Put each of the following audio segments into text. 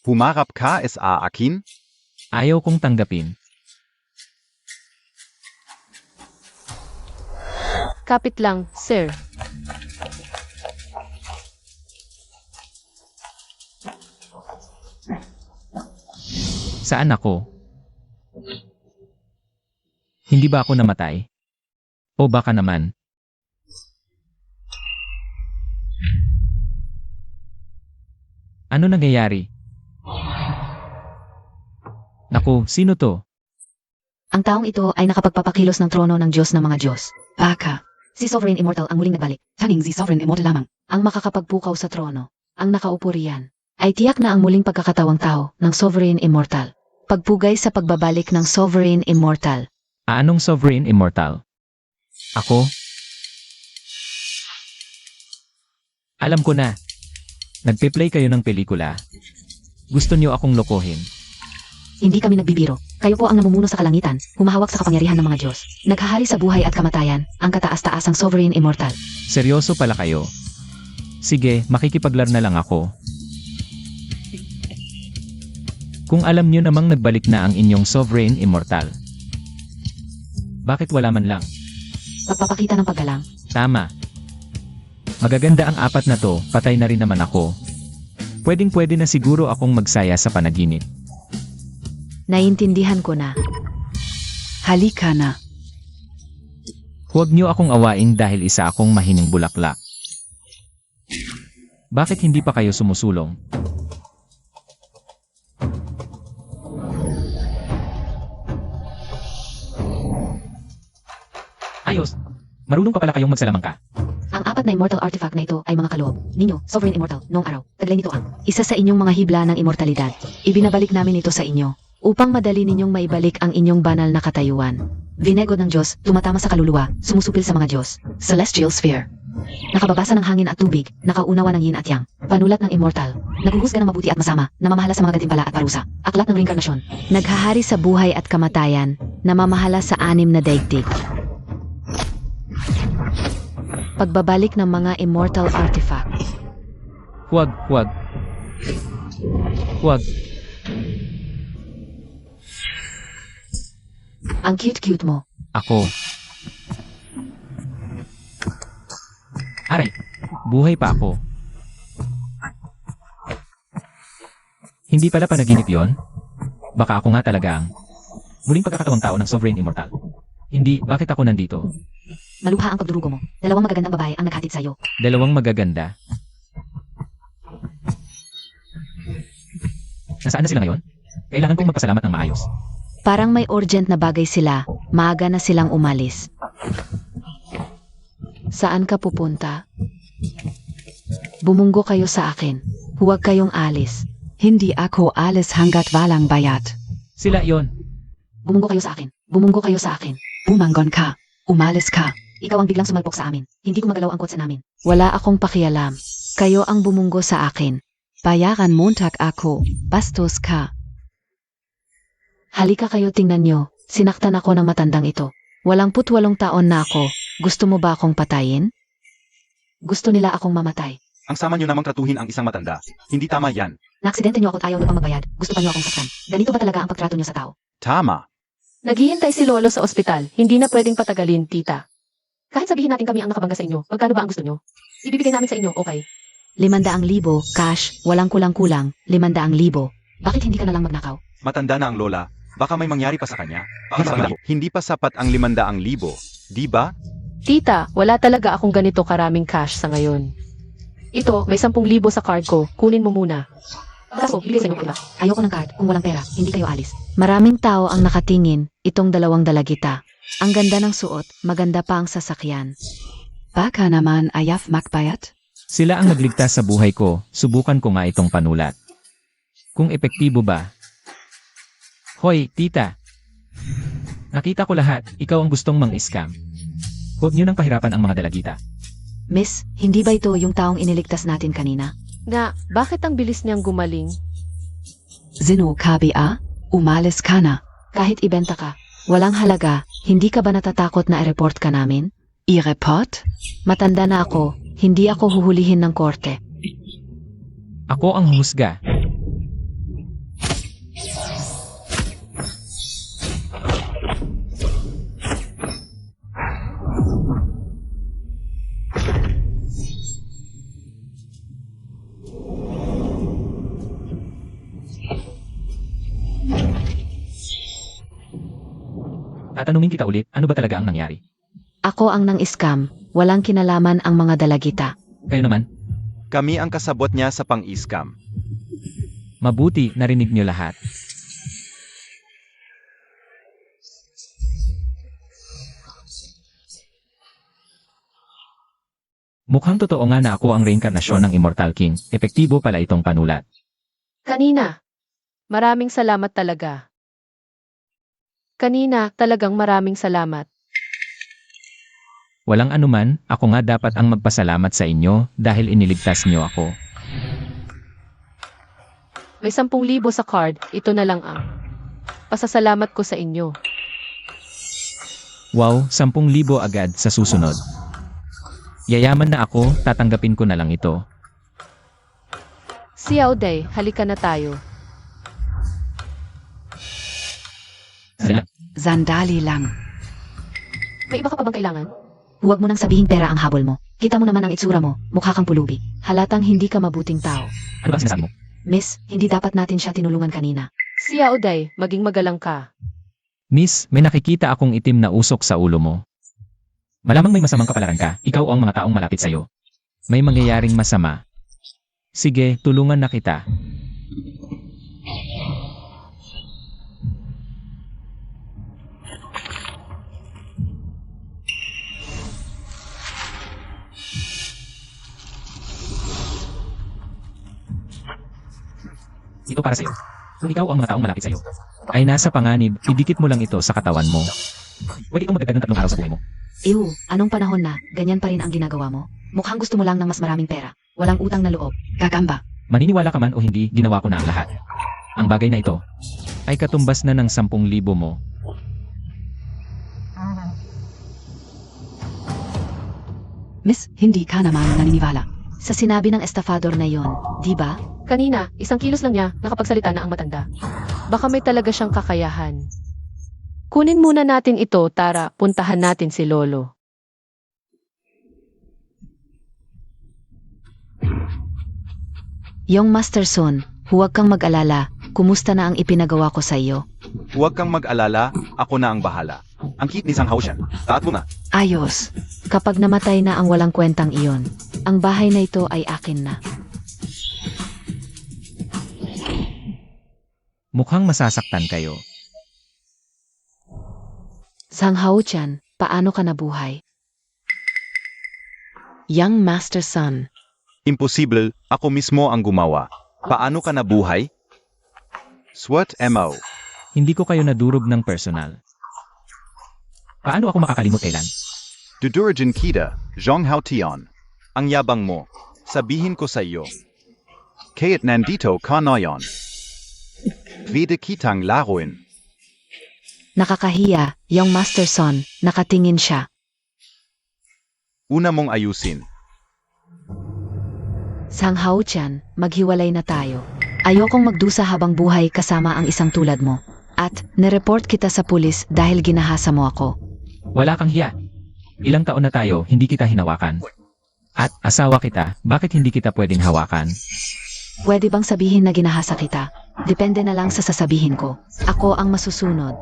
Humarap ka sa akin? Ayaw kong tanggapin. Kapit lang, sir. Saan ako? Hindi ba ako namatay? O baka naman? Ano nangyayari? Naku, sino to? Ang taong ito ay nakapagpapakilos ng trono ng Diyos ng mga Diyos. Baka. Si Sovereign Immortal ang muling nagbalik. Tanging si Sovereign Immortal lamang ang makakapagpukaw sa trono. Ang nakaupo riyan ay tiyak na ang muling pagkakatawang tao ng Sovereign Immortal. Pagpugay sa pagbabalik ng Sovereign Immortal. Anong Sovereign Immortal? Ako? Alam ko na. Nagpe-play kayo ng pelikula. Gusto niyo akong lokohin. Hindi kami nagbibiro. Kayo po ang namumuno sa kalangitan, humahawak sa kapangyarihan ng mga Diyos. Naghahari sa buhay at kamatayan, ang kataas-taasang Sovereign Immortal. Seryoso pala kayo. Sige, makikipaglar na lang ako. Kung alam niyo namang nagbalik na ang inyong Sovereign Immortal. Bakit wala man lang? Pagpapakita ng paggalang. Tama. Magaganda ang apat na to, patay na rin naman ako. Pwedeng-pwede na siguro akong magsaya sa panaginip. Naiintindihan ko na. Halika na. Huwag niyo akong awain dahil isa akong mahining bulaklak. Bakit hindi pa kayo sumusulong? Ayos. Marunong pa pala kayong magsalamangka. Ang apat na immortal artifact na ito ay mga kaloob ninyo, Sovereign Immortal, noong araw. Taglay nito ang isa sa inyong mga hibla ng immortalidad. Ibinabalik namin ito sa inyo upang madali ninyong maibalik ang inyong banal na katayuan. Vinego ng Diyos, tumatama sa kaluluwa, sumusupil sa mga Diyos. Celestial Sphere. Nakababasa ng hangin at tubig, nakaunawa ng yin at yang. Panulat ng immortal. Naguhusga ng mabuti at masama, namamahala sa mga gantimpala at parusa. Aklat ng reinkarnasyon. Naghahari sa buhay at kamatayan, namamahala sa anim na daigdig. Pagbabalik ng mga immortal artifacts. Huwag. Huwag. Ang cute-cute mo. Ako. Aray, buhay pa ako. Hindi pala panaginip yon? Baka ako nga talaga ang muling pagkakatawang tao ng Sovereign Immortal. Hindi, bakit ako nandito? Maluha ang pagdurugo mo. Dalawang magagandang babae ang naghatid sa'yo. Dalawang magaganda. Nasaan na sila ngayon? Kailangan kong magpasalamat ng maayos. Parang may urgent na bagay sila, maaga na silang umalis. Saan ka pupunta? Bumunggo kayo sa akin. Huwag kayong alis. Hindi ako alis hanggat walang bayad. Sila yon. Bumunggo kayo sa akin. Bumunggo kayo sa akin. Bumanggon ka. Umalis ka. Ikaw ang biglang sumalpok sa amin. Hindi ko magalaw ang kotse namin. Wala akong pakialam. Kayo ang bumunggo sa akin. Bayaran Montag ako. Bastos ka. Halika kayo, tingnan nyo. Sinaktan ako ng matandang ito. Walang 28 taon na ako. Gusto mo ba akong patayin? Gusto nila akong mamatay. Ang sama nyo namang tratuhin ang isang matanda. Hindi tama yan. Naaksidente nyo ako at ayaw nyo pang magbayad. Gusto pa nyo akong saktan. Ganito ba talaga ang pagtrato nyo sa tao? Tama. Naghihintay si Lolo sa ospital. Hindi na pwedeng patagalin, tita. Kahit sabihin natin kami ang nakabangga sa inyo, magkano ba ang gusto nyo? Ibibigay namin sa inyo, okay? 500,000, cash, walang kulang-kulang, 500,000. Bakit hindi ka na lang magnakaw? Matanda na ang lola. Baka may mangyari pa sa kanya. Hindi pa sapat ang 500,000. Di ba? Tita, wala talaga akong ganito karaming cash sa ngayon. Ito, may 10,000 sa card ko. Kunin mo muna. Tapos, ibigay sa inyo iba. Ayoko ng card. Kung walang pera, hindi kayo alis. Maraming tao ang nakatingin, itong dalawang dalagita. Ang ganda ng suot, maganda pa ang sasakyan. Baka naman ayaf magbayad. Sila ang nagligtas sa buhay ko, subukan ko nga itong panulat. Kung epektibo ba? Hoy, tita. Nakita ko lahat, ikaw ang gustong mang-scam. Huwag niyo nang pahirapan ang mga dalagita. Miss, hindi ba ito yung taong iniligtas natin kanina? Nga, bakit ang bilis niyang gumaling? Sino kabia? Umalis ka na. Kahit ibenta ka, walang halaga, hindi ka ba natatakot na i-report ka namin? I-report? Matanda na ako, hindi ako huhulihin ng korte. Ako ang husga. Tatanungin kita ulit, ano ba talaga ang nangyari? Ako ang nang-scam, walang kinalaman ang mga dalagita. Kayo naman, Kami ang kasabot niya sa pang-scam. mabuti narinig niyo lahat. Mukhang totoo nga na ako ang reinkarnasyon ng Immortal King. Epektibo pala itong panulat. Kanina. Maraming salamat talaga. Kanina, talagang maraming salamat. Walang anuman, ako nga dapat ang magpasalamat sa inyo dahil iniligtas niyo ako. May 10,000 sa card, ito na lang ang pasasalamat ko sa inyo. Wow, 10,000 agad sa susunod. Yayaman na ako, tatanggapin ko na lang ito. Si Auday, halika na tayo. Sandali lang. May iba ka pa bang kailangan? Huwag mo nang sabihin pera ang habol mo. Kita mo naman ang itsura mo, mukha kang pulubi. Halatang hindi ka mabuting tao. Ano ba ang sinasabi mo? Miss, hindi dapat natin siya tinulungan kanina. Si Auday, maging magalang ka. Miss, may nakikita akong itim na usok sa ulo mo. Malamang may masamang kapalaran ka, ikaw o ang mga taong malapit sa'yo. May mangyayaring masama. Sige, tulungan na kita. Ito para sa'yo. Kung ikaw o ang mga taong malapit sa'yo ay nasa panganib, idikit mo lang ito sa katawan mo. Pwede kang magdagdag ng 3 araw sa buhay mo. Ew, anong panahon na, ganyan pa rin ang ginagawa mo? Mukhang gusto mo lang ng mas maraming pera. Walang utang na loob. Gagamba. Maniniwala ka man o hindi, ginawa ko na ang lahat. Ang bagay na ito ay katumbas na ng 10,000 mo. Miss, hindi ka naman naniniwala. Sa sinabi ng estafador na yon, di ba? Kanina, 1 kilos lang niya, nakapagsalita na ang matanda. Baka may talaga siyang kakayahan. Kunin muna natin ito, Tara, puntahan natin si Lolo. Yung Master Son, huwag kang mag-alala, kumusta na ang ipinagawa ko sa iyo? Huwag kang mag-alala, ako na ang bahala. Ang cute ni Sang Haoshan. Taat mo na. Ayos. Kapag namatay na ang walang kwentang iyon, ang bahay na ito ay akin na. Mukhang masasaktan kayo. Sang Hao-chan, paano ka nabuhay? Young Master Son. Imposible, ako mismo ang gumawa. Paano ka nabuhay? SWAT MO. Hindi ko kayo nadurog ng personal. Paano ako makakalimot kailan? Dudurajin kita, Zhong Hao Tian. Ang yabang mo. Sabihin ko sa iyo. Kaya't nandito ka ngayon. Vida kitang laruin. Nakakahiya, yung Master Son, nakatingin siya. Una mong ayusin. Sang Hao-chan, maghiwalay na tayo. Ayokong magdusa habang buhay kasama ang isang tulad mo. At, nireport kita sa pulis dahil ginahasa mo ako. Wala kang hiya. Ilang taon na tayo, hindi kita hinawakan. At asawa kita, bakit hindi kita pwedeng hawakan? Pwede bang sabihin na ginahasa kita? Depende na lang sa sasabihin ko. Ako ang masusunod.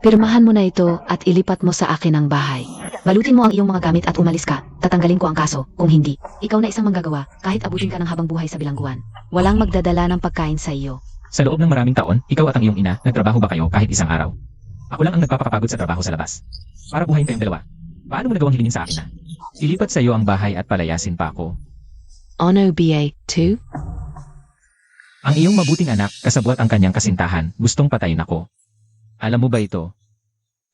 Pirmahan mo na ito at ilipat mo sa akin ang bahay. Balutin mo ang iyong mga gamit at umalis ka. Tatanggalin ko ang kaso. Kung hindi, ikaw na isang manggagawa kahit abutin ka ng habang buhay sa bilangguan. Walang magdadala ng pagkain sa iyo. Sa loob ng maraming taon, ikaw at ang iyong ina, nagtrabaho ba kayo kahit isang araw? Ako lang ang nagpapakapagod sa trabaho sa labas. Para buhayin kayong dalawa. Paano mo nagawang hilingin sa akin na? Ilipat sa iyo ang bahay at palayasin pa ako. Ono BA2. Ang iyong mabuting anak, kasabwat ang kanyang kasintahan, gustong patayin ako. Alam mo ba ito?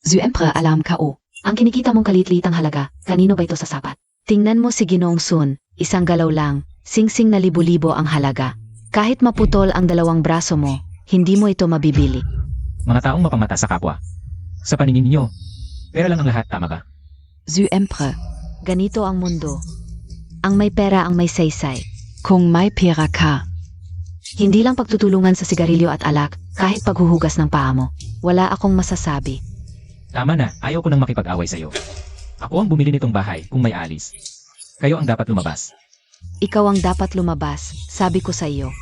Zuempre alam ka o. Ang kinikita mong kalitliitang halaga, kanino ba ito sa sapat? Tingnan mo si Ginoong Sun, isang galaw lang, singsing na libo-libo ang halaga. Kahit maputol ang 2 braso mo, hindi mo ito mabibili. Mga taong mapamata sa kapwa. Sa paningin niyo, pera lang ang lahat, tama ba? Zuempre. Ganito ang mundo. Ang may pera ang may saysay. Kung may pera ka. Hindi lang pagtutulungan sa sigarilyo at alak, kahit paghuhugas ng paa mo. Wala akong masasabi. Tama na, ayaw ko nang makipag-away sa iyo. Ako ang bumili nitong bahay kung may alis. Kayo ang dapat lumabas. Ikaw ang dapat lumabas, sabi ko sa iyo.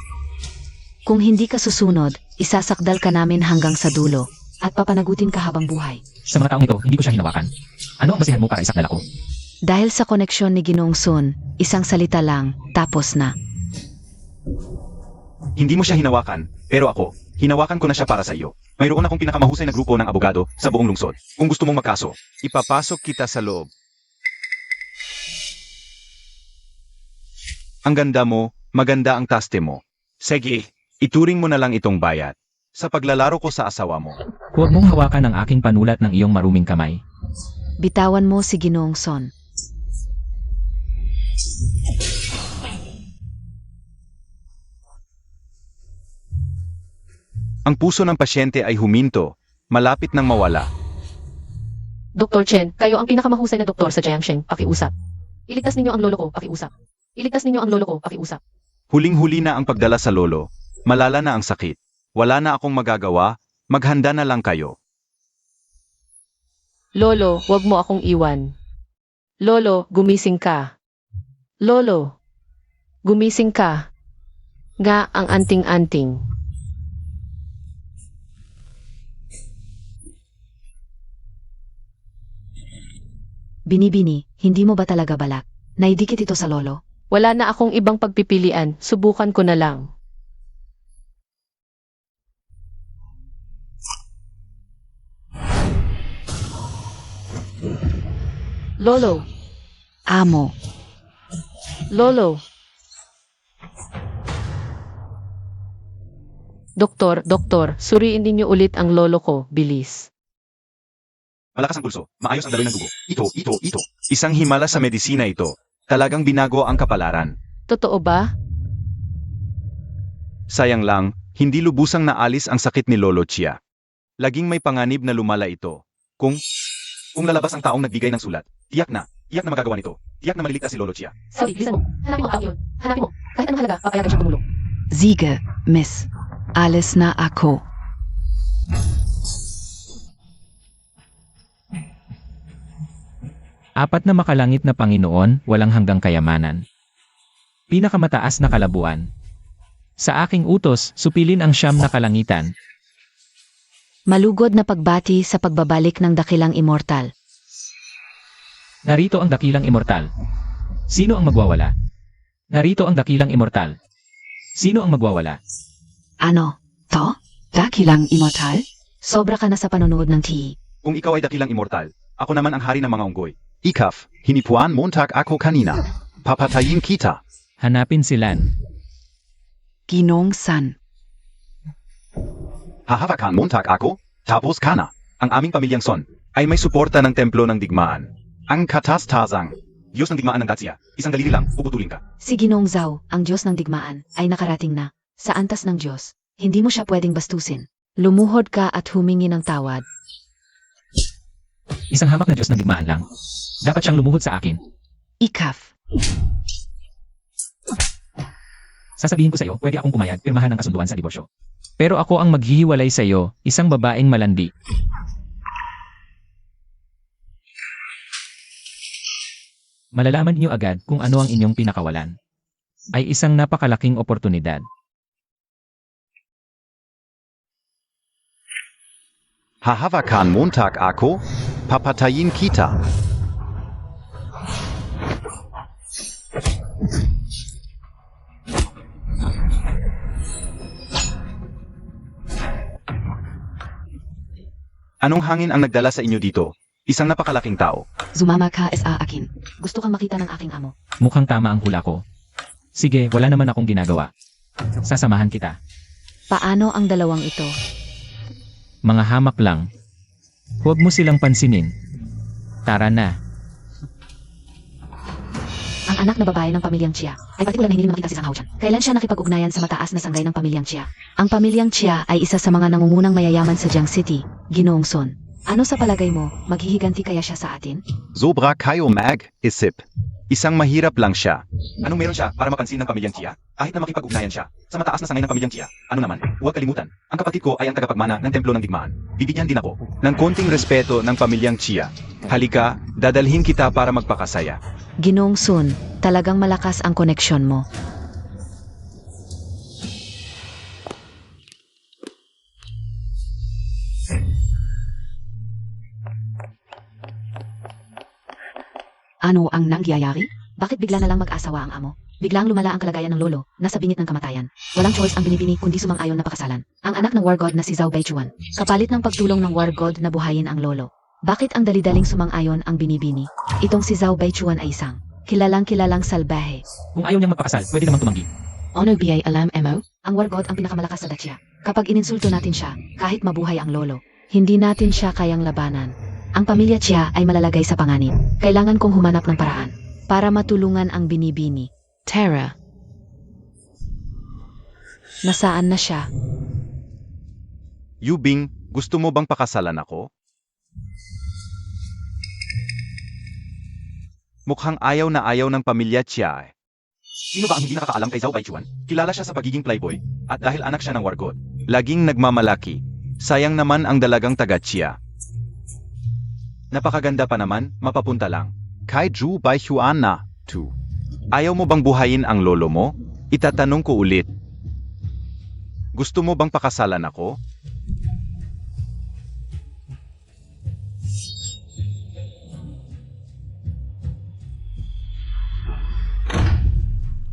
Kung hindi ka susunod, isasakdal ka namin hanggang sa dulo. At papanagutin ka habang buhay. Sa mga taong ito, hindi ko siya hinawakan. Ano ang basihan mo para isakdal ako? Dahil sa koneksyon ni Ginoong Sun, isang salita lang, tapos na. Hindi mo siya hinawakan, pero ako, hinawakan ko na siya para sa iyo. Mayroon akong pinakamahusay na grupo ng abogado sa buong lungsod. Kung gusto mong magkaso, ipapasok kita sa loob. Ang ganda mo, maganda ang taste mo. Sige, ituring mo na lang itong bayad. Sa paglalaro ko sa asawa mo. Huwag mong hawakan ang aking panulat ng iyong maruming kamay. Bitawan mo si Ginoong Sun. Ang puso ng pasyente ay huminto, malapit nang mawala. Dr. Chen, kayo ang pinakamahusay na doktor sa Jiangsheng, pakiusap. Iligtas ninyo ang lolo ko, pakiusap. Iligtas ninyo ang lolo ko, pakiusap. Huling-huli na ang pagdala sa lolo. Malala na ang sakit. Wala na akong magagawa, maghanda na lang kayo. Lolo, wag mo akong iwan. Lolo, gumising ka. Lolo, gumising ka. Nga ang anting-anting. Binibini, hindi mo ba talaga balak? Naidikit ito sa lolo? Wala na akong ibang pagpipilian, subukan ko na lang. Lolo, Amo, Lolo. Doktor, suriin ninyo ulit ang lolo ko, bilis. Malakas ang pulso, maayos ang daloy ng dugo. Ito. Isang himala sa medisina ito. Talagang binago ang kapalaran. Totoo ba? Sayang lang, hindi lubusang naalis ang sakit ni Lolo Chia. Laging may panganib na lumala ito. Kung lalabas ang taong nagbigay ng sulat, tiyak na magagawa nito. Tiyak na maliligtas si Lolo Chia. Sabi, bilisan mo. Hanapin mo ang yun. Hanapin mo. Kahit anong halaga, papayagan siyang tumulong. Siege, Miss. Alis na ako. Apat na makalangit na Panginoon, walang hanggang kayamanan. Pinakamataas na kalabuan. Sa aking utos, supilin ang siyam na kalangitan. malugod na pagbati sa pagbabalik ng dakilang immortal. Narito ang dakilang immortal. Sino ang magwawala? Narito ang dakilang immortal. Sino ang magwawala? Ano? To? Dakilang immortal? Sobra ka na sa panonood ng TV. Kung ikaw ay dakilang immortal, ako naman ang hari ng mga unggoy. Ikaf, hinipuan montag ako kanina. Papatayin kita. Hanapin si Lan. Ginong San. Hahawakan montag ako, tapos kana. Ang aming pamilyang Son ay may suporta ng templo ng digmaan. Ang katastasang Diyos ng digmaan ng Dacia. Isang daliri lang, puputulin ka. Si Ginoong Zhao, ang Diyos ng digmaan, ay nakarating na. Sa antas ng Diyos, hindi mo siya pwedeng bastusin. Lumuhod ka at humingi ng tawad. Isang hamak na Diyos ng digmaan lang. Dapat siyang lumuhod sa akin. Ikaf. Sasabihin ko sa iyo, pwede akong pumayag, pirmahan ng kasunduan sa diborsyo. Pero ako ang maghihiwalay sa iyo, isang babaeng malandi. Malalaman niyo agad kung ano ang inyong pinakawalan. Ay isang napakalaking oportunidad. Hahawakan montag ako, papatayin kita. Anong hangin ang nagdala sa inyo dito? Isang napakalaking tao. Sumama ka sa akin. Gusto kang makita ng aking amo. Mukhang tama ang hula ko. Sige, wala naman akong ginagawa. Sasamahan kita. Paano ang dalawang ito? Mga hamak lang. Huwag mo silang pansinin. Tara na. Ang anak na babae ng pamilyang Chia ay partikular na hindi makita si Sang Hao Chan. Kailan siya nakipag-ugnayan sa mataas na sanggay ng pamilyang Chia? Ang pamilyang Chia ay isa sa mga nangungunang mayayaman sa Jiang City, Ginoong Sun. Ano sa palagay mo, maghihiganti kaya siya sa atin? Sobra kayo mag-isip. Isang mahirap lang siya. Anong meron siya para mapansin ng pamilyang Chia? Kahit na makipag-ugnayan siya sa mataas na sangay ng pamilyang Chia. Ano naman, huwag kalimutan. Ang kapatid ko ay ang tagapagmana ng templo ng digmaan. Bibigyan din ako ng konting respeto ng pamilyang Chia. Halika, dadalhin kita para magpakasaya. Ginoong Sun, talagang malakas ang koneksyon mo. Ano ang nangyayari? Bakit bigla na lang mag-asawa ang amo? Biglang lumala ang kalagayan ng lolo, nasa bingit ng kamatayan. Walang choice ang binibini kundi sumang-ayon na pakasalan. Ang anak ng war god na si Zhao Beichuan, kapalit ng pagtulong ng war god na buhayin ang lolo. Bakit ang dali-daling sumang-ayon ang binibini? Itong si Zhao Beichuan ay isang kilalang salbahe. Kung ayaw niyang magpakasal, pwede namang tumanggi. Ano ba alam mo? Ang war god ang pinakamalakas sa Dacia. Kapag ininsulto natin siya, kahit mabuhay ang lolo, hindi natin siya kayang labanan. Ang pamilya Chia ay malalagay sa panganib. Kailangan kong humanap ng paraan para matulungan ang binibini. Tara. Nasaan na siya? Yubing, gusto mo bang pakasalan ako? Mukhang ayaw na ayaw ng pamilya Chia. Sino ba ang hindi nakakaalam kay Zhao Beichuan? Kilala siya sa pagiging playboy, at dahil anak siya ng war god, laging nagmamalaki. Sayang naman ang dalagang taga Chia. Napakaganda pa naman, mapapunta lang. Kay Zhao Beichuan na, 2. Ayaw mo bang buhayin ang lolo mo? Itatanong ko ulit. Gusto mo bang pakasalan ako?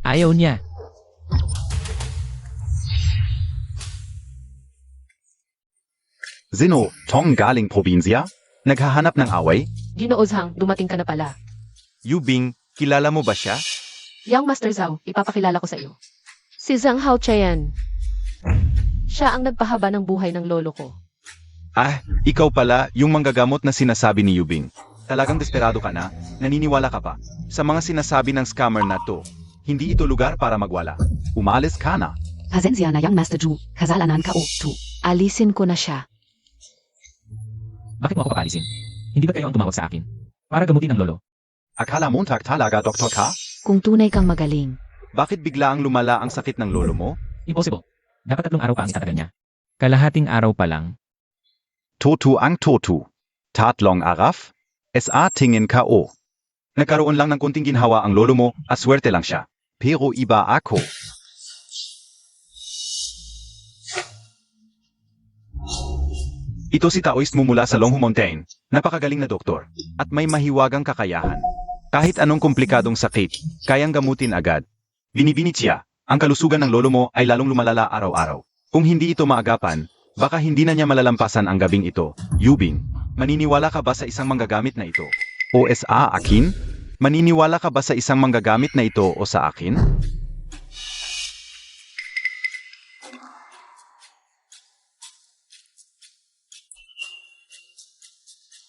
Ayaw niya. Zino, Tong galing probinsya? Naghahanap ng away? Ginoo Zhang, dumating ka na pala. Yubing, kilala mo ba siya? Young Master Zhao, ipapakilala ko sa iyo. Si Zhang Hao Chayan. Siya ang nagpahaba ng buhay ng lolo ko. Ah, ikaw pala yung manggagamot na sinasabi ni Yubing. Talagang desperado ka na? Naniniwala ka pa? Sa mga sinasabi ng scammer na to, hindi ito lugar para magwala. Umalis ka na. Pasensya na Young Master Zhu, kasalanan ka o 2. Alisin ko na siya. Bakit mo ako papaalisin? Hindi ba kayo ang tumawag sa akin? Para gamutin ang lolo. Akala mo talaga doktor ka? Kung tunay kang magaling. Bakit bigla ang lumala ang sakit ng lolo mo? Impossible. Dapat 3 araw pa ang itatagal niya. Kalahating araw pa lang. Totu ang totu. Tatlong araf? SA tingin ka o. Nagkaroon lang ng kunting ginhawa ang lolo mo, aswerte lang siya. Pero iba ako. Ito si Taoist mo mula sa Longhu Mountain. Napakagaling na doktor. At may mahiwagang kakayahan. Kahit anong komplikadong sakit, kayang gamutin agad. Binibini siya, ang kalusugan ng lolo mo ay lalong lumalala araw-araw. Kung hindi ito maagapan, baka hindi na niya malalampasan ang gabing ito. Yubing, maniniwala ka ba sa isang manggagamit na ito? O sa akin? Maniniwala ka ba sa isang manggagamit na ito o sa akin?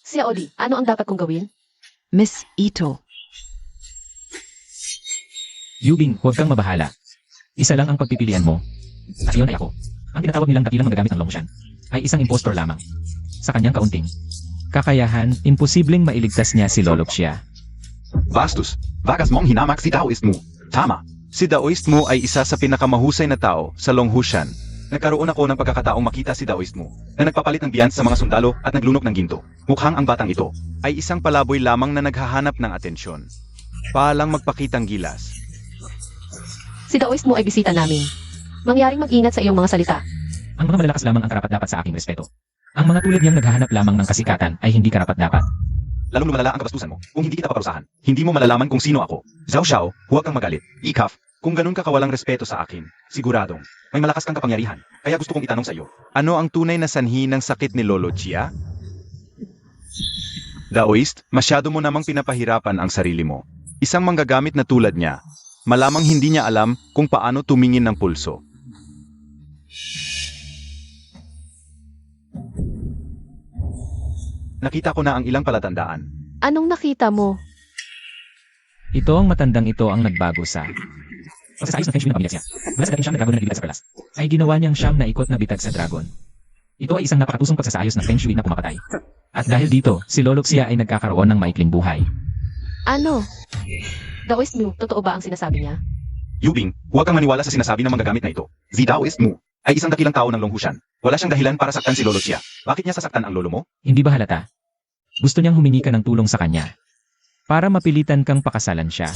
Si Oli, ano ang dapat kong gawin? Miss Ito. Yubing, huwag kang mabahala. Isa lang ang pagpipilian mo. At iyon ay ako. Ang tinatawag nilang dakilang magagamit ng Longshan ay isang impostor lamang. Sa kanyang kaunting kakayahan, imposibleng mailigtas niya si Lolo Xia. Bastos, bagas mong hinamak si Taoist mo. Tama. Si Taoist mo ay isa sa pinakamahusay na tao sa Longhushan. Nagkaroon ako ng pagkakataong makita si Taoist mo na nagpapalit ng biyan sa mga sundalo at naglunok ng ginto. Mukhang ang batang ito ay isang palaboy lamang na naghahanap ng atensyon. Paalang magpakitang gilas. Si Daoist mo ay bisita namin. Mangyaring mag-ingat sa iyong mga salita. Ang mga malalakas lamang ang karapat-dapat sa aking respeto. Ang mga tulad niyang naghahanap lamang ng kasikatan ay hindi karapat-dapat. Lalong lumalala ang kabastusan mo kung hindi kita paparusahan. Hindi mo malalaman kung sino ako. Zhao Xiao, huwag kang magalit. Ikaf, kung ganun ka kawalang respeto sa akin, siguradong may malakas kang kapangyarihan. Kaya gusto kong itanong sa iyo, ano ang tunay na sanhi ng sakit ni Lolo Xia? Daoist, masyado mo namang pinapahirapan ang sarili mo. Isang manggagamit na tulad niya, malamang hindi niya alam kung paano tumingin ng pulso. Nakita ko na ang ilang palatandaan. Anong nakita mo? Ito ang matandang ito ang nagbago sa pagsasayos ng Feng Shui ng pamilya siya. Mula sa dating siyam na dragon na nagbibitag sa perlas, ay ginawa niyang siyam na ikot na bitag sa dragon. Ito ay isang napakatusong pagsasayos ng Feng Shui na pumapatay. At dahil dito, si Lolo Xia ay nagkakaroon ng maikling buhay. Ano? Daoist mo, totoo ba ang sinasabi niya? Yubing, huwag kang maniwala sa sinasabi ng manggagamit na ito. Si Daoist mo ay isang dakilang tao ng Longhushan. Wala siyang dahilan para saktan si Lolo Xia. Bakit niya sasaktan ang lolo mo? Hindi ba halata? Gusto niyang humingi ka ng tulong sa kanya. Para mapilitan kang pakasalan siya.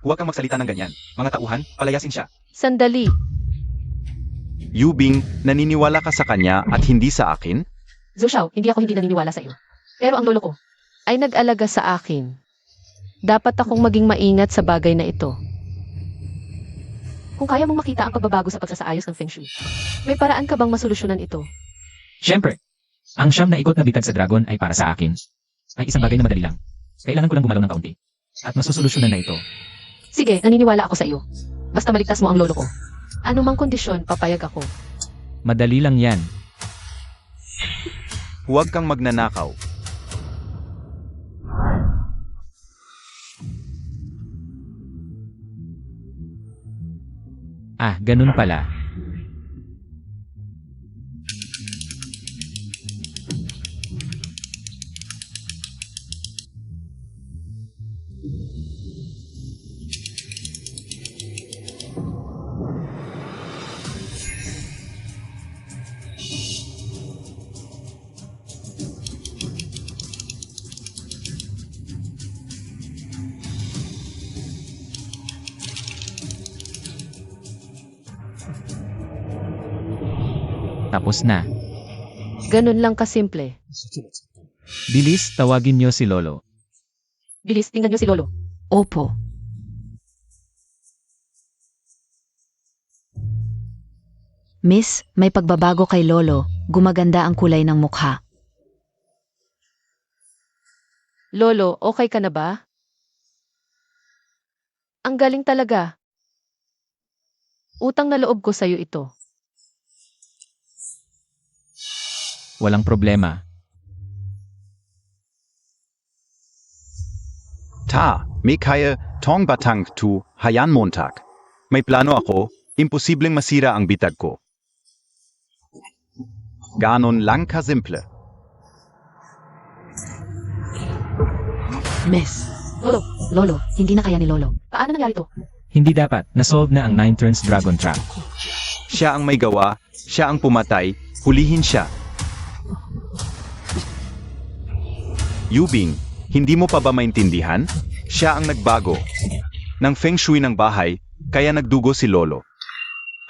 Huwag kang magsalita ng ganyan. Mga tauhan, palayasin siya. Sandali. Yubing, naniniwala ka sa kanya at hindi sa akin? Zhou Xiao, hindi ako hindi naniniwala sa iyo. Pero ang lolo ko ay nag-alaga sa akin. Dapat akong maging maingat sa bagay na ito. Kung kaya mong makita ang pagbabago sa pagsasaayos ng Feng Shui, may paraan ka bang masolusyonan ito? Siyempre, ang siyam na ikot na bitag sa dragon ay para sa akin. Ay isang bagay na madali lang. Kailangan ko lang gumalaw ng kaunti. At masusolusyonan na ito. Sige, naniniwala ako sa iyo. Basta maligtas mo ang lolo ko. Ano mang kondisyon, papayag ako. Madali lang yan. Huwag kang magnanakaw. Ah, ganun pala. Tapos na. Ganun lang kasimple. Bilis, tawagin niyo si Lolo. Bilis, tingnan niyo si lolo. Opo. Miss, may pagbabago kay Lolo. Gumaganda ang kulay ng mukha. Lolo, okay ka na ba? Ang galing talaga. Utang na loob ko sa'yo ito. Walang problema. May kaya tong batang tu hayan Montag. May plano ako, imposibleng masira ang bitag ko. Ganon lang kasimple. Miss. Lolo, hindi na kaya ni Lolo. Paano nangyari to? Hindi dapat. Nasolve na ang 9 turns dragon trap. Siya ang may gawa, siya ang pumatay, hulihin siya. Yubing, hindi mo pa ba maintindihan? Siya ang nagbago ng Feng Shui ng bahay, kaya nagdugo si Lolo.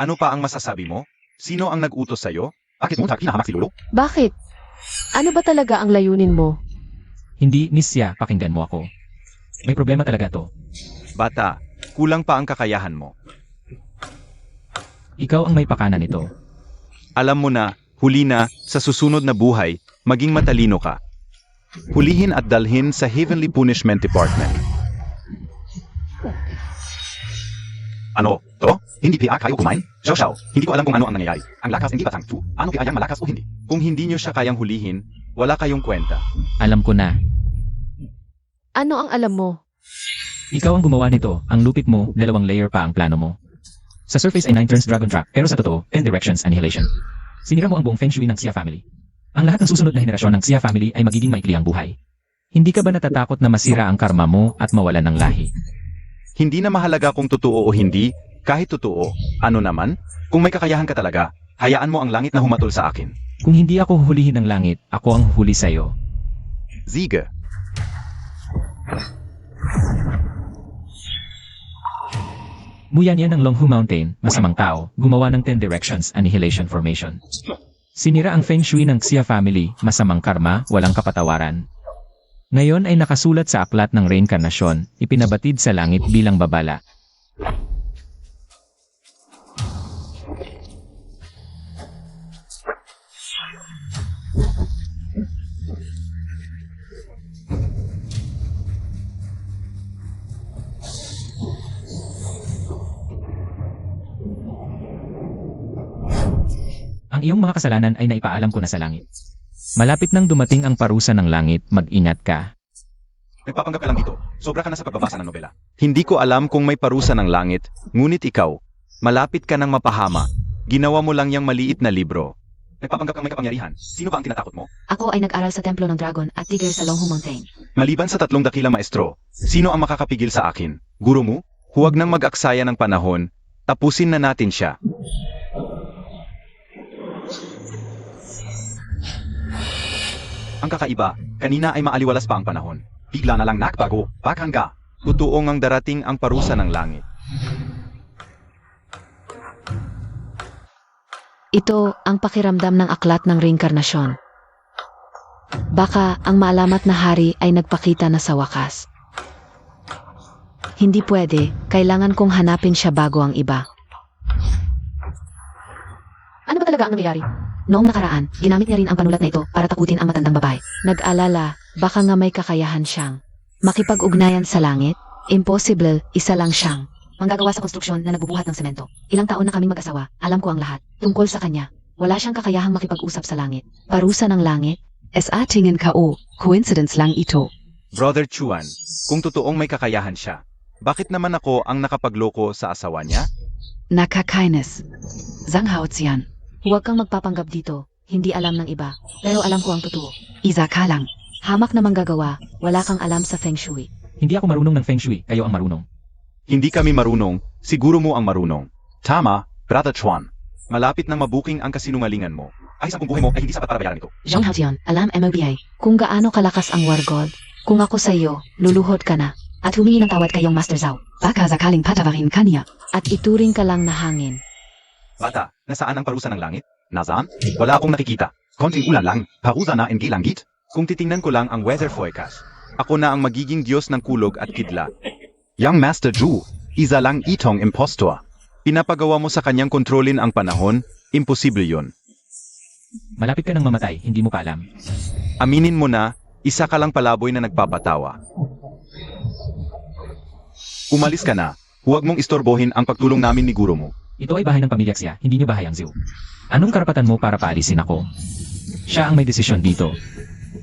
Ano pa ang masasabi mo? Sino ang nag-utos sa'yo? Bakit mo hinahamak si Lolo? Bakit? Ano ba talaga ang layunin mo? Hindi, Nisya, pakinggan mo ako. May problema talaga to. Bata, kulang pa ang kakayahan mo. Ikaw ang may pakana nito. Alam mo na, huli na, sa susunod na buhay, maging matalino ka. Hulihin at dalhin sa Heavenly Punishment Department. Ano? To? Hindi kaya kayo kumain? Xiao, hindi ko alam kung ano ang nangyayari. Ang lakas hindi batang tu. Ano kaya malakas o hindi? Kung hindi nyo siya kayang hulihin, wala kayong kwenta. Alam ko na. Ano ang alam mo? Ikaw ang gumawa nito. Ang lupit mo, 2 layer pa ang plano mo. Sa surface ay 9 turns dragon trap, pero sa totoo, 10 directions annihilation. Sinira mo ang buong Feng Shui ng Xia family. Ang lahat ng susunod na henerasyon ng Xia family ay magiging maikli ang buhay. Hindi ka ba natatakot na masira ang karma mo at mawalan ng lahi? Hindi na mahalaga kung totoo o hindi, kahit totoo, ano naman? Kung may kakayahan ka talaga, hayaan mo ang langit na humatol sa akin. Kung hindi ako huhulihin ng langit, ako ang huli sa'yo. Ziga. Muyan yan ng Longhu Mountain, masamang tao, gumawa ng 10 directions annihilation formation. Sinira ang Feng Shui ng Xia family, masamang karma, walang kapatawaran. Ngayon ay nakasulat sa aklat ng reinkarnasyon, ipinabatid sa langit bilang babala. Ang iyong mga kasalanan ay naipaalam ko na sa langit. Malapit nang dumating ang parusa ng langit, mag-ingat ka. Nagpapanggap ka lang dito. Sobra ka na sa pagbabasa ng nobela. Hindi ko alam kung may parusa ng langit, ngunit ikaw, malapit ka ng mapahama. Ginawa mo lang yang maliit na libro. Nagpapanggap kang may kapangyarihan. Sino ba ang tinatakot mo? Ako ay nag-aral sa Templo ng Dragon at Tigre sa Longhu Mountain. Maliban sa 3 dakilang maestro, sino ang makakapigil sa akin? Guro mo? Huwag nang mag-aksaya ng panahon. Tapusin na natin siya. Ang kakaiba, kanina ay maaliwalas pa ang panahon. Bigla na lang nagbago, paghangga. Tutuong ang darating ang parusa ng langit. Ito ang pakiramdam ng aklat ng reinkarnasyon. Baka ang maalamat na hari ay nagpakita na sa wakas. Hindi pwede, kailangan kong hanapin siya bago ang iba. Ano ba talaga ang nangyayari? Noong nakaraan, ginamit niya rin ang panulat na ito para takutin ang matandang babae. Nag-alala, baka nga may kakayahan siyang. Makipag-ugnayan sa langit? Impossible, isa lang siyang. Manggagawa sa konstruksyon na nagbubuhat ng semento. Ilang taon na kaming mag-asawa, alam ko ang lahat. Tungkol sa kanya, wala siyang kakayahang makipag-usap sa langit. Parusa ng langit? Es atingin ko, coincidence lang ito. Brother Chuan, kung totoong may kakayahan siya, bakit naman ako ang nakapagloko sa asawa niya? Nakakainis. Zanghaot siyan. Huwag kang magpapanggap dito. Hindi alam ng iba. Pero alam ko ang totoo. Isa ka lang. Hamak na manggagawa, wala kang alam sa Feng Shui. Hindi ako marunong ng Feng Shui, kayo ang marunong. Hindi kami marunong, siguro mo ang marunong. Tama, Brother Chuan. Malapit nang mabuking ang kasinungalingan mo. Ay sa buhay mo ay hindi sapat para bayaran ito. Zhang Haotian, alam MOBA. Kung gaano kalakas ang Wargold, kung ako sa iyo, luluhod ka na. At humingi ng tawad kayong Master Zhao. Baka sakaling patawarin kanya. At ituring ka lang na hangin. Bata, nasaan ang parusa ng langit? Nasaan? Wala akong nakikita. Konting ulan lang, parusa na in gilangit. Kung titingnan ko lang ang weather forecast, ako na ang magiging Diyos ng kulog at kidlat. Young Master Zhu, isa lang itong impostor. Pinapagawa mo sa kanyang kontrolin ang panahon, imposible yon. Malapit ka nang mamatay, hindi mo pa alam. Aminin mo na, isa ka lang palaboy na nagpapatawa. Umalis ka na, huwag mong istorbohin ang pagtulong namin ni guro mo. Ito ay bahay ng pamilya Xia, hindi niyo bahay ang Zhu. Anong karapatan mo para paalisin ako? Siya ang may desisyon dito.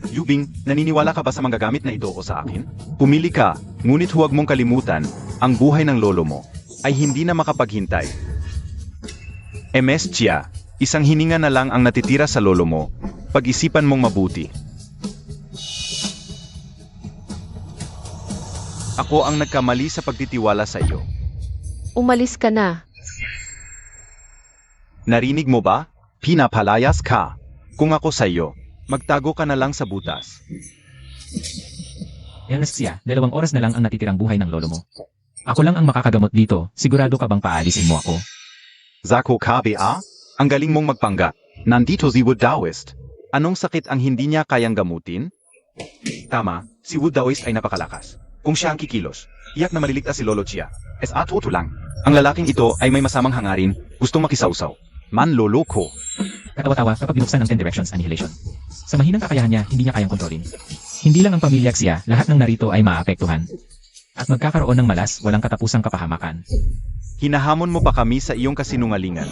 Yubing, naniniwala ka ba sa manggagamit na ito o sa akin? Pumili ka, ngunit huwag mong kalimutan, ang buhay ng lolo mo ay hindi na makapaghintay. MS Chia, isang hininga na lang ang natitira sa lolo mo, pag-isipan mong mabuti. Ako ang nagkamali sa pagtitiwala sa iyo. Umalis ka na. Narinig mo ba? Pinapalayas ka. Kung ako sa iyo, magtago ka na lang sa butas. Ernest Xia, 2 oras na lang ang natitirang buhay ng lolo mo. Ako lang ang makakagamot dito, sigurado ka bang paalisin mo ako? Zako KBA? Ang galing mong magpangga. Nandito si Wood Taoist. Anong sakit ang hindi niya kayang gamutin? Tama, si Wood Taoist ay napakalakas. Kung siya ang kikilos, iyak na maliligtas si Lolo Chia. Totoo lang. Ang lalaking ito ay may masamang hangarin, gustong makisawsaw. Manloloko. Katawa-tawa kapag binuksan ang 10 Directions Annihilation. Sa mahinang kakayahan niya, hindi niya kayang kontrolin. Hindi lang ang pamilya Xia, lahat ng narito ay maapektuhan. At magkakaroon ng malas, walang katapusang kapahamakan. Hinahamon mo pa kami sa iyong kasinungalingan.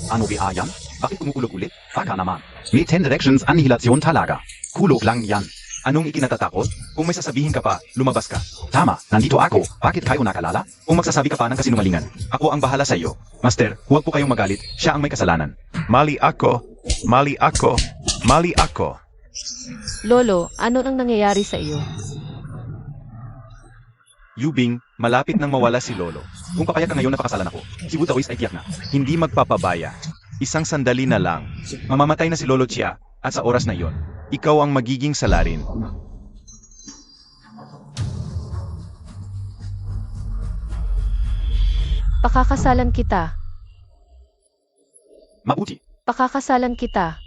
Ano ba yan? Bakit kumukulog ulit? Baka naman. May 10 Directions Annihilation talaga. Kulog lang yan. Anong ikinatatakot? Kung may sasabihin ka pa, lumabas ka. Tama, nandito ako. Bakit kayo nakalala? Kung magsasabi ka pa ng kasinungalingan, ako ang bahala sa iyo. Master, huwag po kayong magalit. Siya ang may kasalanan. Mali ako. Mali ako. Mali ako. Lolo, ano ang nangyayari sa iyo? Yubing, malapit nang mawala si Lolo. Kung papayag ka ngayon na pakasalan ako, si Wu Taoist ay tiyak na. Hindi magpapabaya. Isang sandali na lang. Mamamatay na si Lolo Chia, at sa oras na iyon, ikaw ang magiging salarin. Pakakasalan kita. Mabuti. Pakakasalan kita.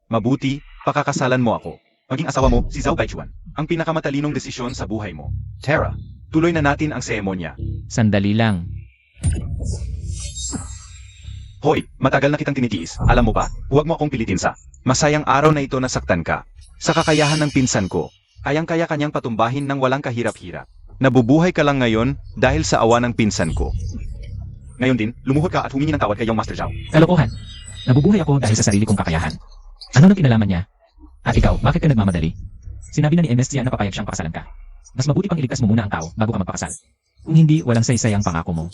Mabuti, pakakasalan mo ako. Maging asawa mo, si Zhao Baichuan. Ang pinakamatalinong desisyon sa buhay mo. Tara, tuloy na natin ang seremonya. Sandali lang. Hoy, matagal na kitang tinitiis. Alam mo ba, huwag mo akong pilitin sa masayang araw na ito nasaktan ka. Sa kakayahan ng pinsan ko, kayang-kaya kanyang patumbahin ng walang kahirap-hirap. Nabubuhay ka lang ngayon dahil sa awa ng pinsan ko. Ngayon din, lumuhod ka at humingi ng tawad kay Master Zhao. Kalokohan. Nabubuhay ako dahil sa sarili kong kakayahan. Ano nang kinalaman niya? At ikaw, bakit ka nagmamadali? Sinabi na ni MS Xia na papayag siyang pakasalan ka. Mas mabuti pang iligtas mo muna ang tao bago ka magpakasal. Kung hindi, walang saysay ang pangako mo.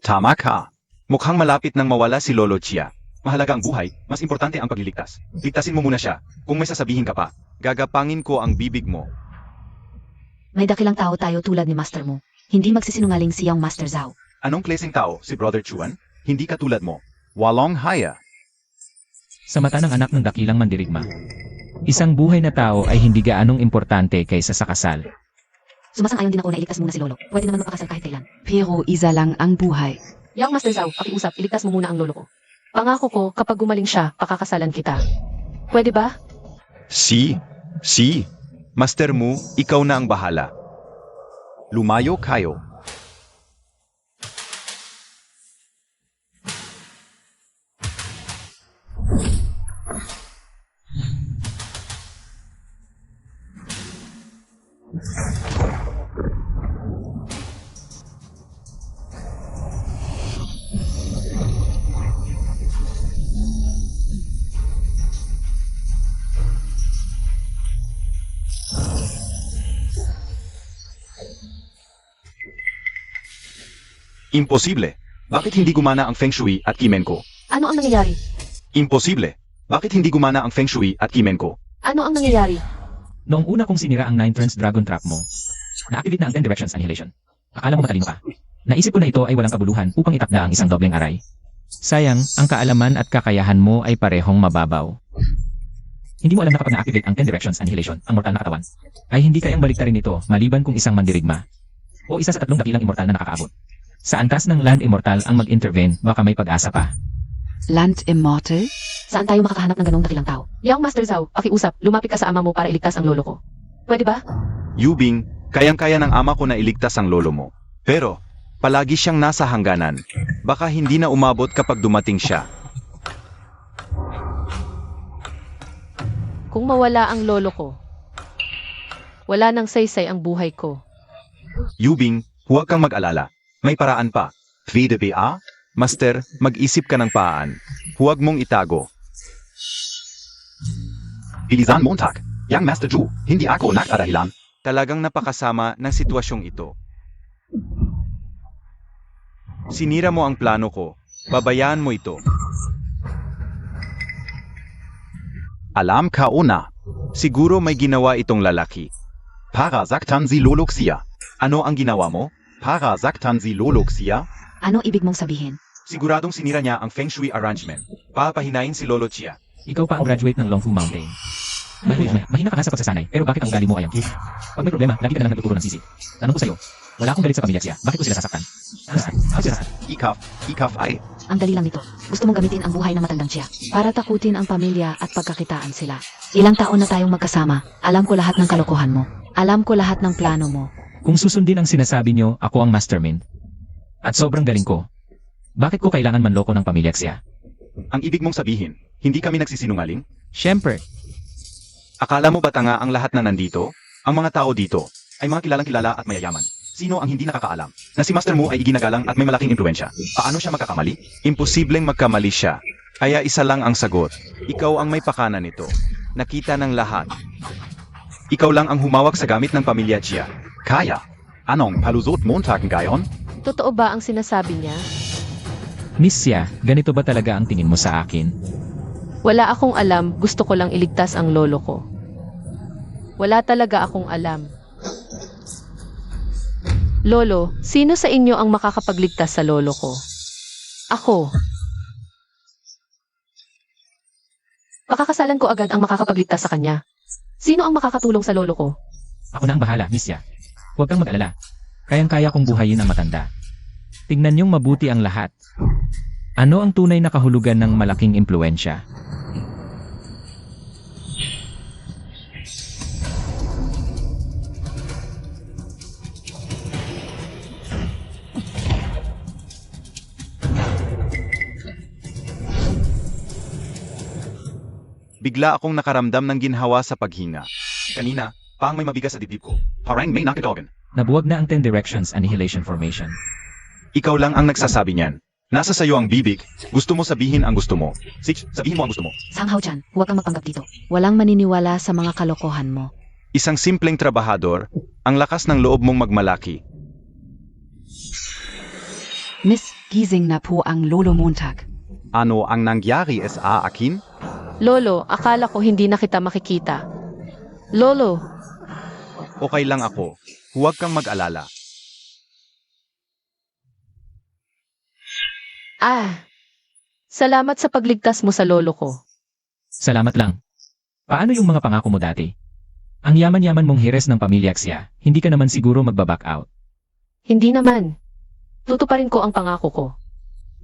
Tama ka. Mukhang malapit nang mawala si Lolo Chia. Mahalaga ang buhay, mas importante ang pagliligtas. Ligtasin mo muna siya. Kung may sasabihin ka pa, gagapangin ko ang bibig mo. May dakilang tao tayo tulad ni Master mo. Hindi magsisinungaling siyang Master Zhao. Anong klaseng tao si Brother Chuan? Hindi katulad mo. Walong haya. Sa mata ng anak ng dakilang mandirigma, isang buhay na tao ay hindi gaanong importante kaysa sa kasal. Sumasang-ayon din ako na iligtas muna si Lolo. Pwede naman magpakasal kahit kailan. Pero isa lang ang buhay. Yang Master Zhao, pakiusap, iligtas mo muna ang lolo ko. Pangako ko, kapag gumaling siya, pakakasalan kita. Pwede ba? Si, Master Mu, ikaw na ang bahala. Lumayo kayo. Imposible. Bakit hindi gumana ang Feng Shui at Kimen ko? Ano ang nangyayari? Imposible. Bakit hindi gumana ang Feng Shui at Kimen ko? Ano ang nangyayari? Noong una kong sinira ang 9 turns dragon trap mo, na-activate na ang 10 directions annihilation. Akala mo matalino ka. Naisip ko na ito ay walang kabuluhan upang itakda ang isang dobleng aray. Sayang, ang kaalaman at kakayahan mo ay parehong mababaw. Hindi mo alam na kapag na-activate ang 10 directions annihilation, ang mortal na katawan, ay hindi kayang baliktarin ito maliban kung isang mandirigma o isa sa 3 dakilang immortal na nakakaabot. Sa antas ng Land Immortal ang mag-intervene, baka may pag-asa pa. Land Immortal? Saan tayo makakahanap ng ganong dakilang tao? Yang Master Zhao, pakiusap, lumapit ka sa ama mo para iligtas ang lolo ko. Pwede ba? Yubing, kayang-kaya ng ama ko na iligtas ang lolo mo. Pero, palagi siyang nasa hangganan. Baka hindi na umabot kapag dumating siya. Kung mawala ang lolo ko, wala nang saysay ang buhay ko. Yubing, huwag kang mag-alala. May paraan pa. VDBA? Master, mag-isip ka ng paan. Huwag mong itago. Bilisan Montag. Yang Master Zhu, hindi ako nakadahilan. Talagang napakasama ng sitwasyong ito. Sinira mo ang plano ko. Babayaan mo ito. Alam ka una. Siguro may ginawa itong lalaki. Para saktan si Loloxia. Ano ang ginawa mo? Para saktan si Loloxia? Ano ibig mong sabihin? Siguradong sinira niya ang Feng Shui arrangement. Papahinain si Lolo Chia. Ikaw pa ang graduate ng Longfu Mountain. Mahina ka nga sa pagsasanay, pero bakit ang ugali mo ay ang cute? Pag may problema, lagi ka na lang nagtuturo ng sisi. Tanong ko sa'yo, wala akong galit sa pamilya siya. Bakit ko sila sasaktan? Ano sila sasaktan? Ikaf ay. Ang dali lang nito. Gusto mong gamitin ang buhay ng matandang siya para takutin ang pamilya at pagkakitaan sila. Ilang taon na tayong magkasama. Alam ko lahat ng kalokohan mo. Alam ko lahat ng plano mo. Kung susundin ang sinasabi nyo, ako ang mastermind. At sobrang galing ko. Bakit ko kailangan manloko ng pamilya siya? Ang ibig mong sabihin, hindi kami nagsisinungaling? Siyempre, Akala mo ba tanga ang lahat na nandito? Ang mga tao dito ay mga kilalang kilala at mayayaman. Sino ang hindi nakakaalam na si Master Mu ay iginagalang at may malaking impluensya? Paano siya magkakamali? Imposibleng magkamali siya. Kaya isa lang ang sagot. Ikaw ang may pakana nito. Nakita ng lahat. Ikaw lang ang humawak sa gamit ng pamilya Chia. Kaya. Anong palusot Montag ngayon? Totoo ba ang sinasabi niya? Miss Xia, ganito ba talaga ang tingin mo sa akin? Wala akong alam, gusto ko lang iligtas ang lolo ko. Wala talaga akong alam. Lolo, sino sa inyo ang makakapagligtas sa lolo ko? Ako. Pakakasalan ko agad ang makakapagligtas sa kanya. Sino ang makakatulong sa lolo ko? Ako na ang bahala, Miss Xia. Huwag kang mag-alala. Kayang-kaya kong buhayin ang matanda. Tingnan niyong mabuti ang lahat. Ano ang tunay na kahulugan ng malaking impluensya? Bigla akong nakaramdam ng ginhawa sa paghinga. Kanina, paang may mabigas sa dibdib ko. Parang may nakitogan. Nabuwag na ang 10 Directions Annihilation Formation. Ikaw lang ang nagsasabi niyan. Nasa sayo ang bibig. Gusto mo sabihin ang gusto mo. Sich, sabihin mo ang gusto mo. Sanghao Chan, huwag kang magpanggap dito. Walang maniniwala sa mga kalokohan mo. Isang simpleng trabahador, ang lakas ng loob mong magmalaki. Miss, gising na po ang Lolo Montag. Ano ang nangyari sa akin? Lolo, akala ko hindi na kita makikita. Lolo, Okay lang ako. Huwag kang mag-alala. salamat sa pagligtas mo sa lolo ko. Salamat lang. Paano yung mga pangako mo dati? Ang yaman-yaman mong hires ng pamilya Xia, hindi ka naman siguro magbaback out. Hindi naman. Tutuparin ko ang pangako ko.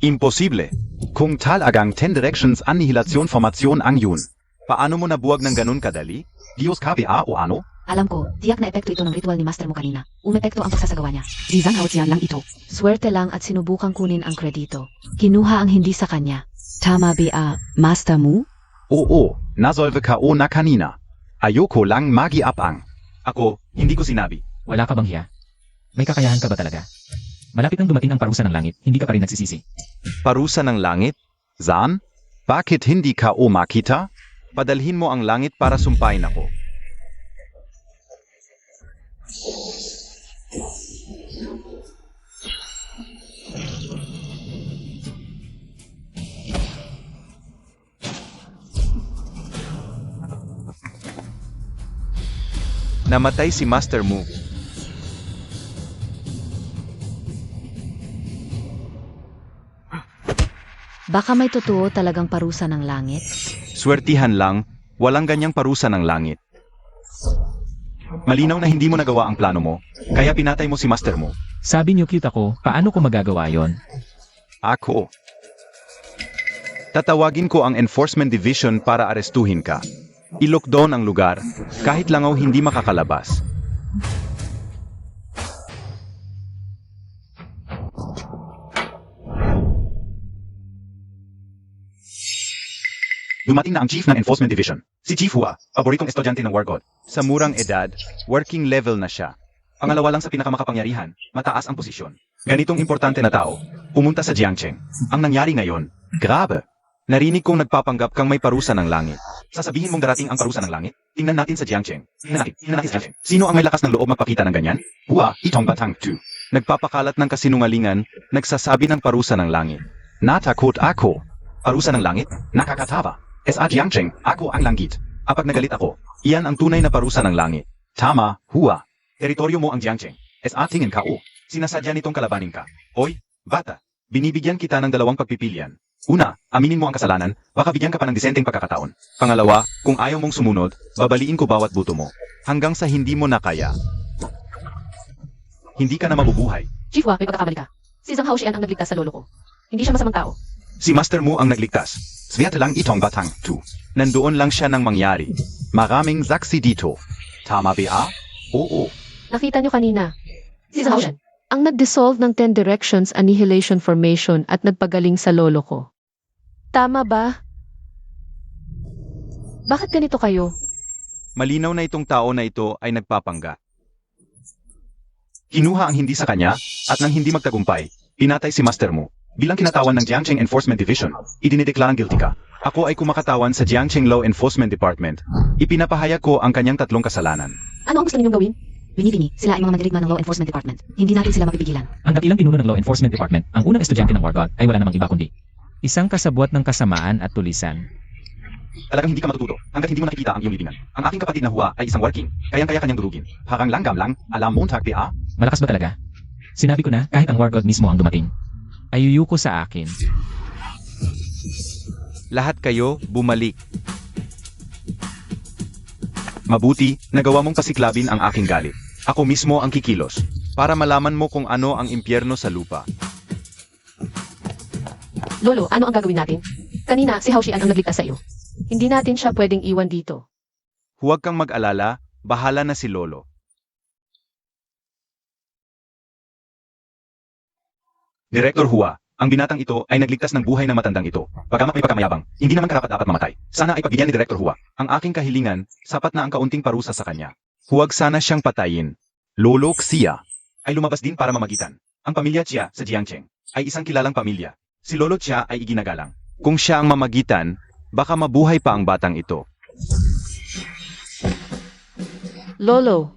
Imposible. Kung talagang 10 Directions Annihilation Formation ang yun. Paano mo nabuwag ng ganun kadali? Diyos KPA o ano? Alam ko, tiyak na epekto ito ng ritual ni master mo kanina. Umepekto ang pagsasagawa niya. Isang hautsian lang ito. Swerte lang at sinubukang kunin ang kredito. Kinuha ang hindi sa kanya. Tama ba, Master Mu? Oo, nasolve ka o na kanina. Ayoko lang magi-apang. Ako, hindi ko sinabi. Wala ka bang hiya? May kakayahan ka ba talaga? Malapit nang dumating ang parusa ng langit, hindi ka pa rin nagsisisi. Parusa ng langit? Zan? Bakit hindi ka o makita? Padalhin mo ang langit para sumpain ako. Namatay si Master Mu. Baka may totoo talagang parusa ng langit? Swertihan lang, walang ganyang parusa ng langit. Malinaw na hindi mo nagawa ang plano mo, kaya pinatay mo si Master Mu. Sabi niyo cute ako, paano ko magagawa yon? Ako. Tatawagin ko ang Enforcement Division para arestuhin ka. I-lockdown ang lugar, kahit langaw hindi makakalabas. Dumating na ang Chief ng Enforcement Division. Si Chief Hua, paboritong estudyante ng War God. Sa murang edad, working level na siya. Pangalawa lang sa pinakamakapangyarihan, mataas ang posisyon. Ganitong importante na tao, pumunta sa Jiangcheng. Ang nangyari ngayon, grabe. Narinig kong nagpapanggap kang may parusa ng langit. Sasabihin mong darating ang parusa ng langit? Tingnan natin sa Jiangcheng. Tingnan natin sa Jiangcheng. Sino ang may lakas ng loob magpakita ng ganyan? Hua, itong batang 2. Nagpapakalat ng kasinungalingan, nagsasabi ng parusa ng langit. Natakot ako. Parusa ng langit? Nakakatawa. Sa Jiangcheng, ako ang langit. Kapag nagalit ako, iyan ang tunay na parusa ng langit. Tama, Hua. Teritoryo mo ang Jiangcheng. Sa tingin ka o. Sinasadya nitong kalabanin ka. Hoy, bata. Binibigyan kita ng dalawang pagpipilian. Una, aminin mo ang kasalanan, baka bigyan ka pa ng disenteng pagkakataon. Pangalawa, kung ayaw mong sumunod, babaliin ko bawat buto mo. Hanggang sa hindi mo na kaya. Hindi ka na mabubuhay. Chief Hua, may pagkakamali ka. Si Zhang Haoshian ang nagligtas sa lolo ko. Hindi siya masamang tao. Si Master Mu ang nagligtas. Swerte lang itong batang 2. Nandoon lang siya nang mangyari. Maraming saksi dito. Tama ba? Oo. Nakita niyo kanina. Si Zhang Haoshian ang nag-dissolve ng 10 Directions Annihilation Formation at nagpagaling sa lolo ko. Tama ba? Bakit ganito kayo? Malinaw na itong tao na ito ay nagpapangga. Kinuha ang hindi sa kanya, at nang hindi magtagumpay, pinatay si Master Mu. Bilang kinatawan ng Jiangcheng Enforcement Division, idinideklarang guilty ka. Ako ay kumakatawan sa Jiangcheng Law Enforcement Department. Ipinapahayag ko ang kanyang 3 kasalanan. Ano ang gusto ninyong gawin? Bini-bini, sila ay mga mandirigma ng Law Enforcement Department. Hindi natin sila mapipigilan. Ang dakilang pinuno ng Law Enforcement Department, ang unang estudyante ng War God, ay wala namang iba kundi isang kasabwat ng kasamaan at tulisan. Talagang hindi ka matututo hanggat hindi mo nakikita ang iyong libingan. Ang aking kapatid na Hua ay isang working, kayang-kaya kanyang durugin. Harang langgam lang, alam mo ba? Malakas ba talaga? Sinabi ko na, kahit ang War God mismo ang dumating. Ayuyuko sa akin. Lahat kayo, bumalik. Mabuti, nagawa mong pasiklabin ang aking galit. Ako mismo ang kikilos. Para malaman mo kung ano ang impyerno sa lupa. Lolo, ano ang gagawin natin? Kanina, si Haoshian ang nagligtas sa iyo. Hindi natin siya pwedeng iwan dito. Huwag kang mag-alala, bahala na si Lolo. Director Hua, ang binatang ito ay nagligtas ng buhay ng matandang ito. Bagamat may pagkamayabang, hindi naman karapat-dapat mamatay. Sana ay pagbigyan ni Director Hua. Ang aking kahilingan, sapat na ang kaunting parusa sa kanya. Huwag sana siyang patayin. Lolo Xia ay lumabas din para mamagitan. Ang pamilya Chia sa Jiangcheng ay isang kilalang pamilya. Si Lolo Chia ay iginagalang. Kung siya ang mamagitan, baka mabuhay pa ang batang ito. Lolo,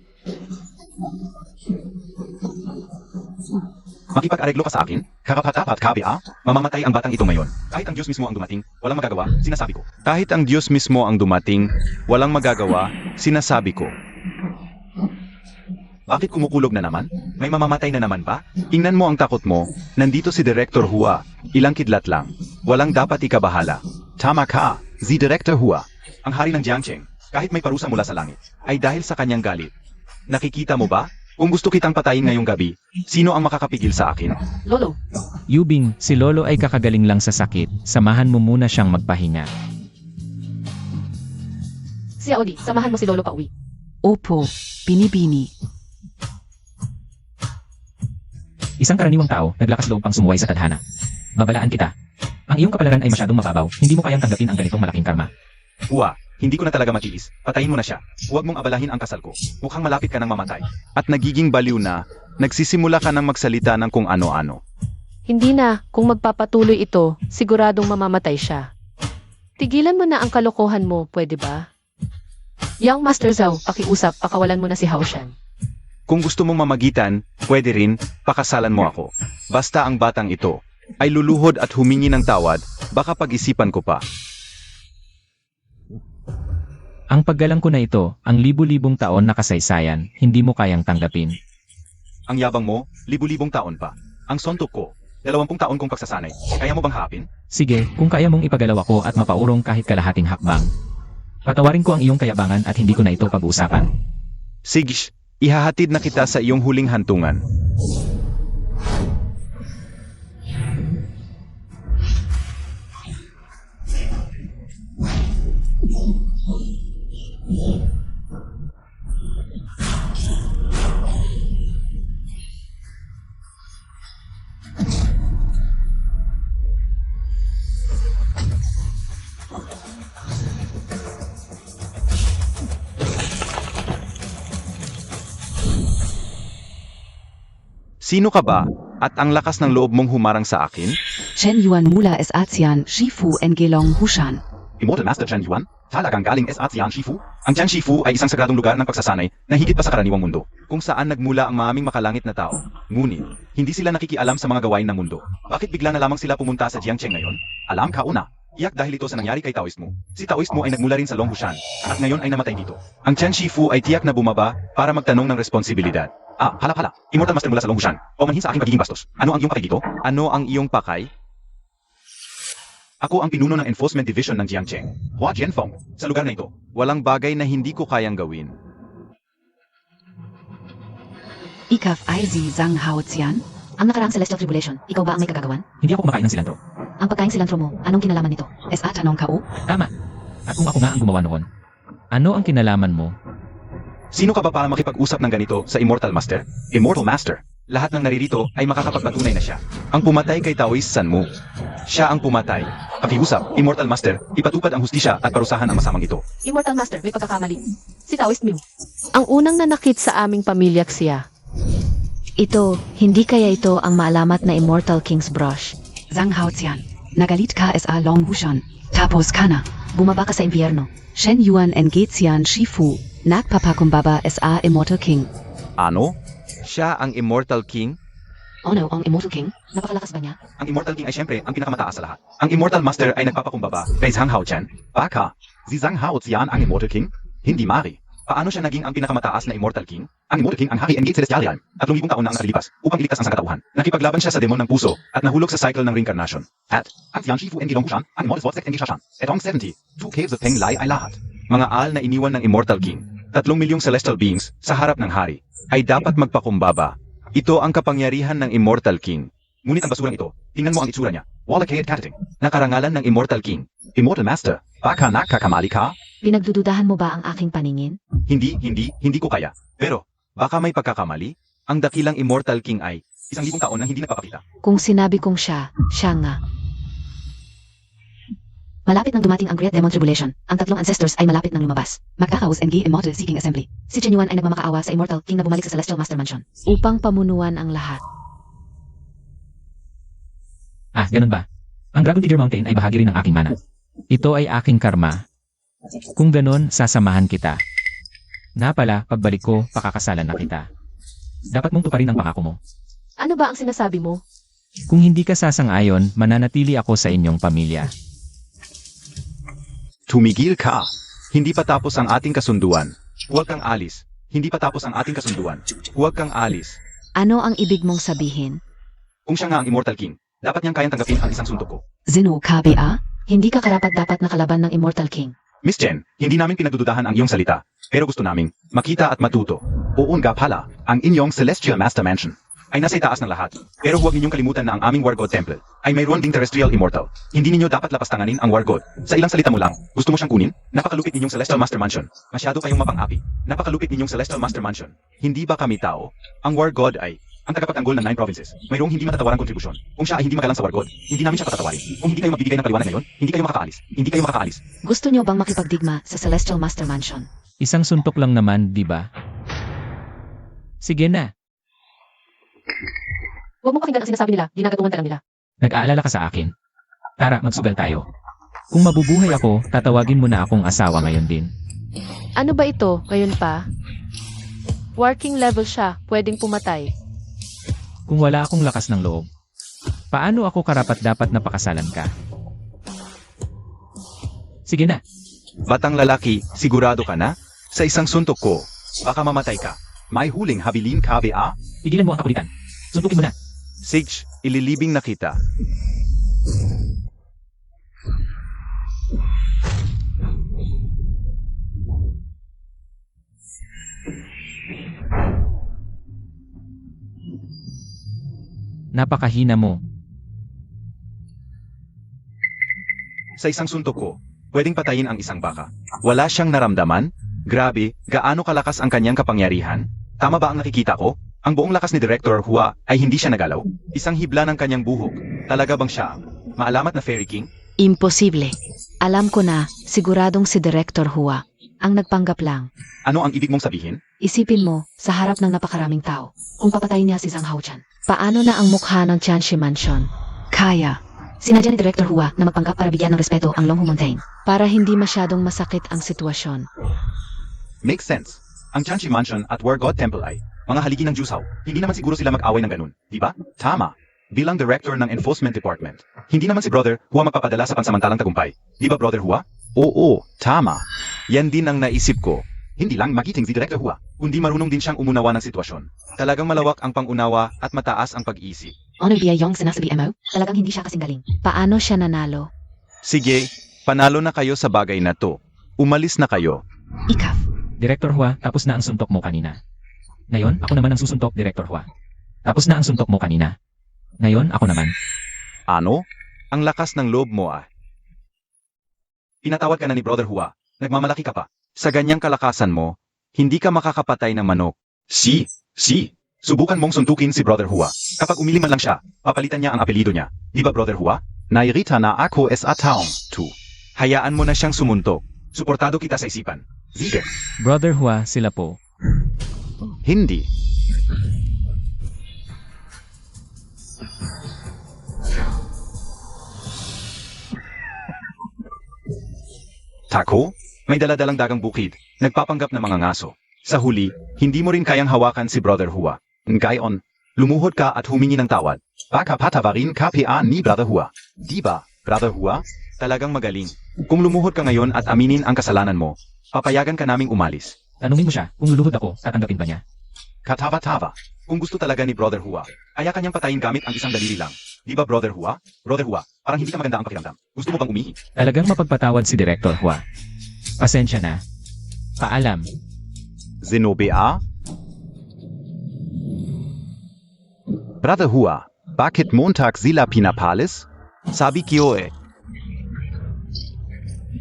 Makipag-areglo ka sa akin? Karapat-dapat ka ba? Mamamatay ang batang ito ngayon. Kahit ang Diyos mismo ang dumating, walang magagawa, sinasabi ko. Kahit ang Diyos mismo ang dumating, walang magagawa, sinasabi ko. Bakit kumukulog na naman? May mamamatay na naman ba? Tingnan mo ang takot mo. Nandito si Director Hua. Ilang kidlat lang. Walang dapat ikabahala. Tama ka, si Director Hua. Ang hari ng Jiangcheng, kahit may parusa mula sa langit, ay dahil sa kanyang galit. Nakikita mo ba? Kung gusto kitang patayin ngayong gabi, sino ang makakapigil sa akin? Lolo, Yubing, si Lolo ay kakagaling lang sa sakit, samahan mo muna siyang magpahinga. Si Audi, samahan mo si Lolo pauwi. Opo, binibini. Isang karaniwang tao, naglakas loob pang sumuway sa tadhana. Babalaan kita. Ang iyong kapalaran ay masyadong mababaw, hindi mo kayang tanggapin ang ganitong malaking karma. Uwa, hindi ko na talaga matiis. Patayin mo na siya. Huwag mong abalahin ang kasal ko. Mukhang malapit ka nang mamatay. At nagiging baliw na, nagsisimula ka nang magsalita ng kung ano-ano. Hindi na, kung magpapatuloy ito, siguradong mamamatay siya. Tigilan mo na ang kalokohan mo, pwede ba? Young Master Zhao, pakiusap, pakawalan mo na si Haoshan. Kung gusto mong mamagitan, pwede rin, pakasalan mo ako. Basta ang batang ito ay luluhod at humingi ng tawad, baka pag-isipan ko pa. Ang paggalang ko na ito, ang libu-libong taon na kasaysayan, hindi mo kayang tanggapin. Ang yabang mo, libu-libong taon pa. Ang sontok ko, 20 taon kong pagsasanay. Kaya mo bang hapin? Sige, kung kaya mong ipagalaw ako at mapaurong kahit kalahating hakbang. Patawarin ko ang iyong kayabangan at hindi ko na ito pag-uusapan. Sige, ihahatid na kita sa iyong huling hantungan. Sino ka ba? At ang lakas ng loob mong humarang sa akin? Chen Yuan mula es Azian, Shifu en Gelong Hushan. Immortal Master Chen Yuan? Talagang galing SATSIAN Shifu? Ang Chen Shifu ay isang sagradong lugar ng pagsasanay na higit pa sa karaniwang mundo, kung saan nagmula ang maaming makalangit na tao. Ngunit, hindi sila nakikialam sa mga gawain ng mundo. Bakit bigla na lamang sila pumunta sa Jiangcheng ngayon? Alam ka una, iyak dahil ito sa nangyari kay Taoismo. Si Taoismo ay nagmula rin sa Longhushan, at ngayon ay namatay dito. Ang Chen Shifu ay tiyak na bumaba para magtanong ng responsibilidad. Hala, Immortal Master mula sa Longhushan. O manhin sa aking pagiging bastos. Ano ang iyong pakay dito? Ano ang iyong pakay? Ako ang pinuno ng Enforcement Division ng Jiangcheng, Hua Jianfeng. Sa lugar na ito, walang bagay na hindi ko kayang gawin. Ikaf Aizi Zhang Haozian. Ang nakaraang Celestial Tribulation, ikaw ba ang may kagagawan? Hindi ako kumakain ng silantro. Ang pagkain silantro mo, anong kinalaman nito? Es Atanong Kao. Tama. At kung ako nga ang gumawa noon, ano ang kinalaman mo? Sino ka ba para makipag-usap ng ganito sa Immortal Master? Immortal Master. Lahat ng naririto ay makakapagpatunay na siya. Ang pumatay kay Taoist San Mu. Siya ang pumatay. Pakiusap, Immortal Master, ipatupad ang hustisya at parusahan ang masamang ito. Immortal Master, may pagkakamali. Si Taoist Mew. Ang unang nanakit sa aming pamilya siya. Ito, hindi kaya ito ang maalamat na Immortal King's Brush. Zhang Haozian. Nagalit ka sa Longhushan. Tapos ka na. Bumaba ka sa impyerno. Shen Yuan en Gezian Shifu. Nagpapakumbaba sa Immortal King. Ano? Siya ang Immortal King? Ano ang Immortal King? Napakalakas ba niya? Ang Immortal King ay siyempre ang pinakamataas sa lahat. Ang Immortal Master ay nagpapakumbaba kay Zhang Haochen. Baka, si Zhang Haozian ang Immortal King? Hindi mari. Paano siya naging ang pinakamataas na Immortal King? Ang Immortal King ang Hari Engate Celestial Realm at 3,000 taon na ang nakalipas upang iligtas ang sangkatauhan. Nakipaglaban siya sa demon ng puso at nahulog sa cycle ng reincarnation. At ang Tian Shifu Engi Longhushan, ang Immortal Sword Sect Engi Shashan, etong 70, 2 caves of Peng Lai ay lahat. Mga al na iniwan ng Immortal King, 3 milyong celestial beings sa harap ng hari, ay dapat magpakumbaba. Ito ang kapangyarihan ng Immortal King. Ngunit ang basurang ito, tingnan mo ang itsura niya. Wallacade Catating, nakarangalan ng Immortal King. Immortal Master, baka nakakamali ka? Pinagdududahan mo ba ang aking paningin? Hindi ko kaya. Pero, baka may pagkakamali? Ang dakilang Immortal King ay 1,000 taon na hindi nagpapakita. Kung sinabi kong siya nga. Malapit nang dumating ang Great Demon Tribulation. Ang 3 ancestors ay malapit nang lumabas. Magkakaos and Gi Immortal Seeking Assembly. Si Chen Yuan ay nagmamakaawa sa Immortal King na bumalik sa Celestial Master Mansion upang pamunuan ang lahat. Ganun ba? Ang Dragon Tiger Mountain ay bahagi rin ng aking mana. Ito ay aking karma. Kung ganun, sasamahan kita. Pala, pagbalik ko, pakakasalan na kita. Dapat mong tuparin ang pangako mo. Ano ba ang sinasabi mo? Kung hindi ka sasang-ayon, mananatili ako sa inyong pamilya. Tumigil ka. Hindi pa tapos ang ating kasunduan. Huwag kang alis. Hindi pa tapos ang ating kasunduan. Huwag kang alis. Ano ang ibig mong sabihin? Kung siya nga ang Immortal King, dapat niyang kayang tanggapin ang isang suntok ko. Zino KBA. Hindi ka karapat-dapat na kalaban ng Immortal King. Miss Chen, hindi namin pinagdududahan ang iyong salita. Pero gusto naming makita at matuto. Oo nga pala, ang inyong Celestial Master Mansion ay nasa itaas ng lahat. Pero huwag ninyong kalimutan na ang aming War God Temple ay mayroon ding terrestrial immortal. Hindi ninyo dapat lapastanganin ang War God. Sa ilang salita mo lang, gusto mo siyang kunin? Napakalupit ninyong Celestial Master Mansion. Masyado kayong mapang-api. Napakalupit ninyong Celestial Master Mansion. Hindi ba kami tao? Ang War God ay ang tagapagtanggol ng 9 provinces. Mayroong hindi matatawarang kontribusyon. Kung siya ay hindi magalang sa War God, hindi namin siya patatawarin. Kung hindi kayo magbibigay ng paliwanag ngayon, hindi kayo makakaalis. Hindi kayo makakaalis. Gusto nyo bang makipagdigma sa Celestial Master Mansion? Isang suntok lang naman, di ba? Sige na. Huwag mo pakinggan ang sinasabi nila, ginagatungan ka lang nila. Nag-aalala ka sa akin. Tara, magsugal tayo. Kung mabubuhay ako, tatawagin mo na akong asawa ngayon din. Ano ba ito, ngayon pa? Working level siya, pwedeng pumatay. Kung wala akong lakas ng loob, paano ako karapat-dapat na pakasalan ka? Sige na. Batang lalaki, sigurado ka na? Sa isang suntok ko, baka mamatay ka. May huling habilin ka ba? Tigilan mo ang kakulitan. Suntukin mo na. Sige, ililibing na kita. Napakahina mo. Sa isang suntok ko, pwedeng patayin ang isang baka. Wala siyang naramdaman? Grabe, gaano kalakas ang kanyang kapangyarihan? Tama ba ang nakikita ko? Ang buong lakas ni Director Hua ay hindi siya nagalaw? Isang hibla ng kanyang buhok. Talaga bang siya? Maalamat na Fairy King? Imposible. Alam ko na, siguradong si Director Hua ang nagpanggap lang. Ano ang ibig mong sabihin? Isipin mo, sa harap ng napakaraming tao, kung papatayin niya si Zhang Haochan, paano na ang mukha ng Tianxi Mansion? Kaya. Sinadya ni Director Hua na magpanggap para bigyan ng respeto ang Longhu Mountain para hindi masyadong masakit ang sitwasyon. Makes sense. Ang Tianxi Mansion at War God Temple ay mga haligi ng Jusaw. Hindi naman siguro sila mag-away ng ganun, di ba? Tama. Bilang director ng Enforcement Department, hindi naman si Brother Hua magpapadala sa pansamantalang tagumpay. Di ba, Brother Hua? Oo, tama. Yan din ang naisip ko. Hindi lang magiting si Director Hua, kundi marunong din siyang umunawa ng sitwasyon. Talagang malawak ang pangunawa at mataas ang pag-isip. Honor Bia Yong sinasabi mo, talagang hindi siya kasing galing. Paano siya nanalo? Sige, panalo na kayo sa bagay na to. Umalis na kayo. Ikaf. Director Hua, tapos na ang suntok mo kanina. Ngayon, ako naman ang susuntok, Director Hua. Tapos na ang suntok mo kanina. Ngayon, ako naman. Ano? Ang lakas ng loob mo ah. Pinatawad ka na ni Brother Hua. Nagmamalaki ka pa. Sa ganyang kalakasan mo, hindi ka makakapatay ng manok. Si. Subukan mong suntukin si Brother Hua. Kapag umili man lang siya, papalitan niya ang apelido niya. Di ba, Brother Hua? Nairita na ako sa taong. 2. Hayaan mo na siyang sumuntok. Suportado kita sa isipan. Sige. Brother Hua, sila po. Hindi. Tako? May daladalang dagang bukid, nagpapanggap na mga ngaso. Sa huli, hindi mo rin kayang hawakan si Brother Hua. Ngayon, lumuhod ka at humingi ng tawad. Baka patavarin ka pa ni Brother Hua. Di ba, Brother Hua? Talagang magaling. Kung lumuhod ka ngayon at aminin ang kasalanan mo, papayagan ka naming umalis. Tanungin mo siya kung luluhod ako, tatanggapin ba niya? Katava-tava. Kung gusto talaga ni Brother Hua, kaya kanyang patayin gamit ang isang daliri lang. Di ba, Brother Hua? Brother Hua, parang hindi ka maganda ang pakiramdam. Gusto mo bang umihi? Talagang mapagpatawad si Director Hua. Pasensya na. Paalam. Zenobia? Brother Hua, bakit Montag sila pinapalis? Sabi kiyo eh.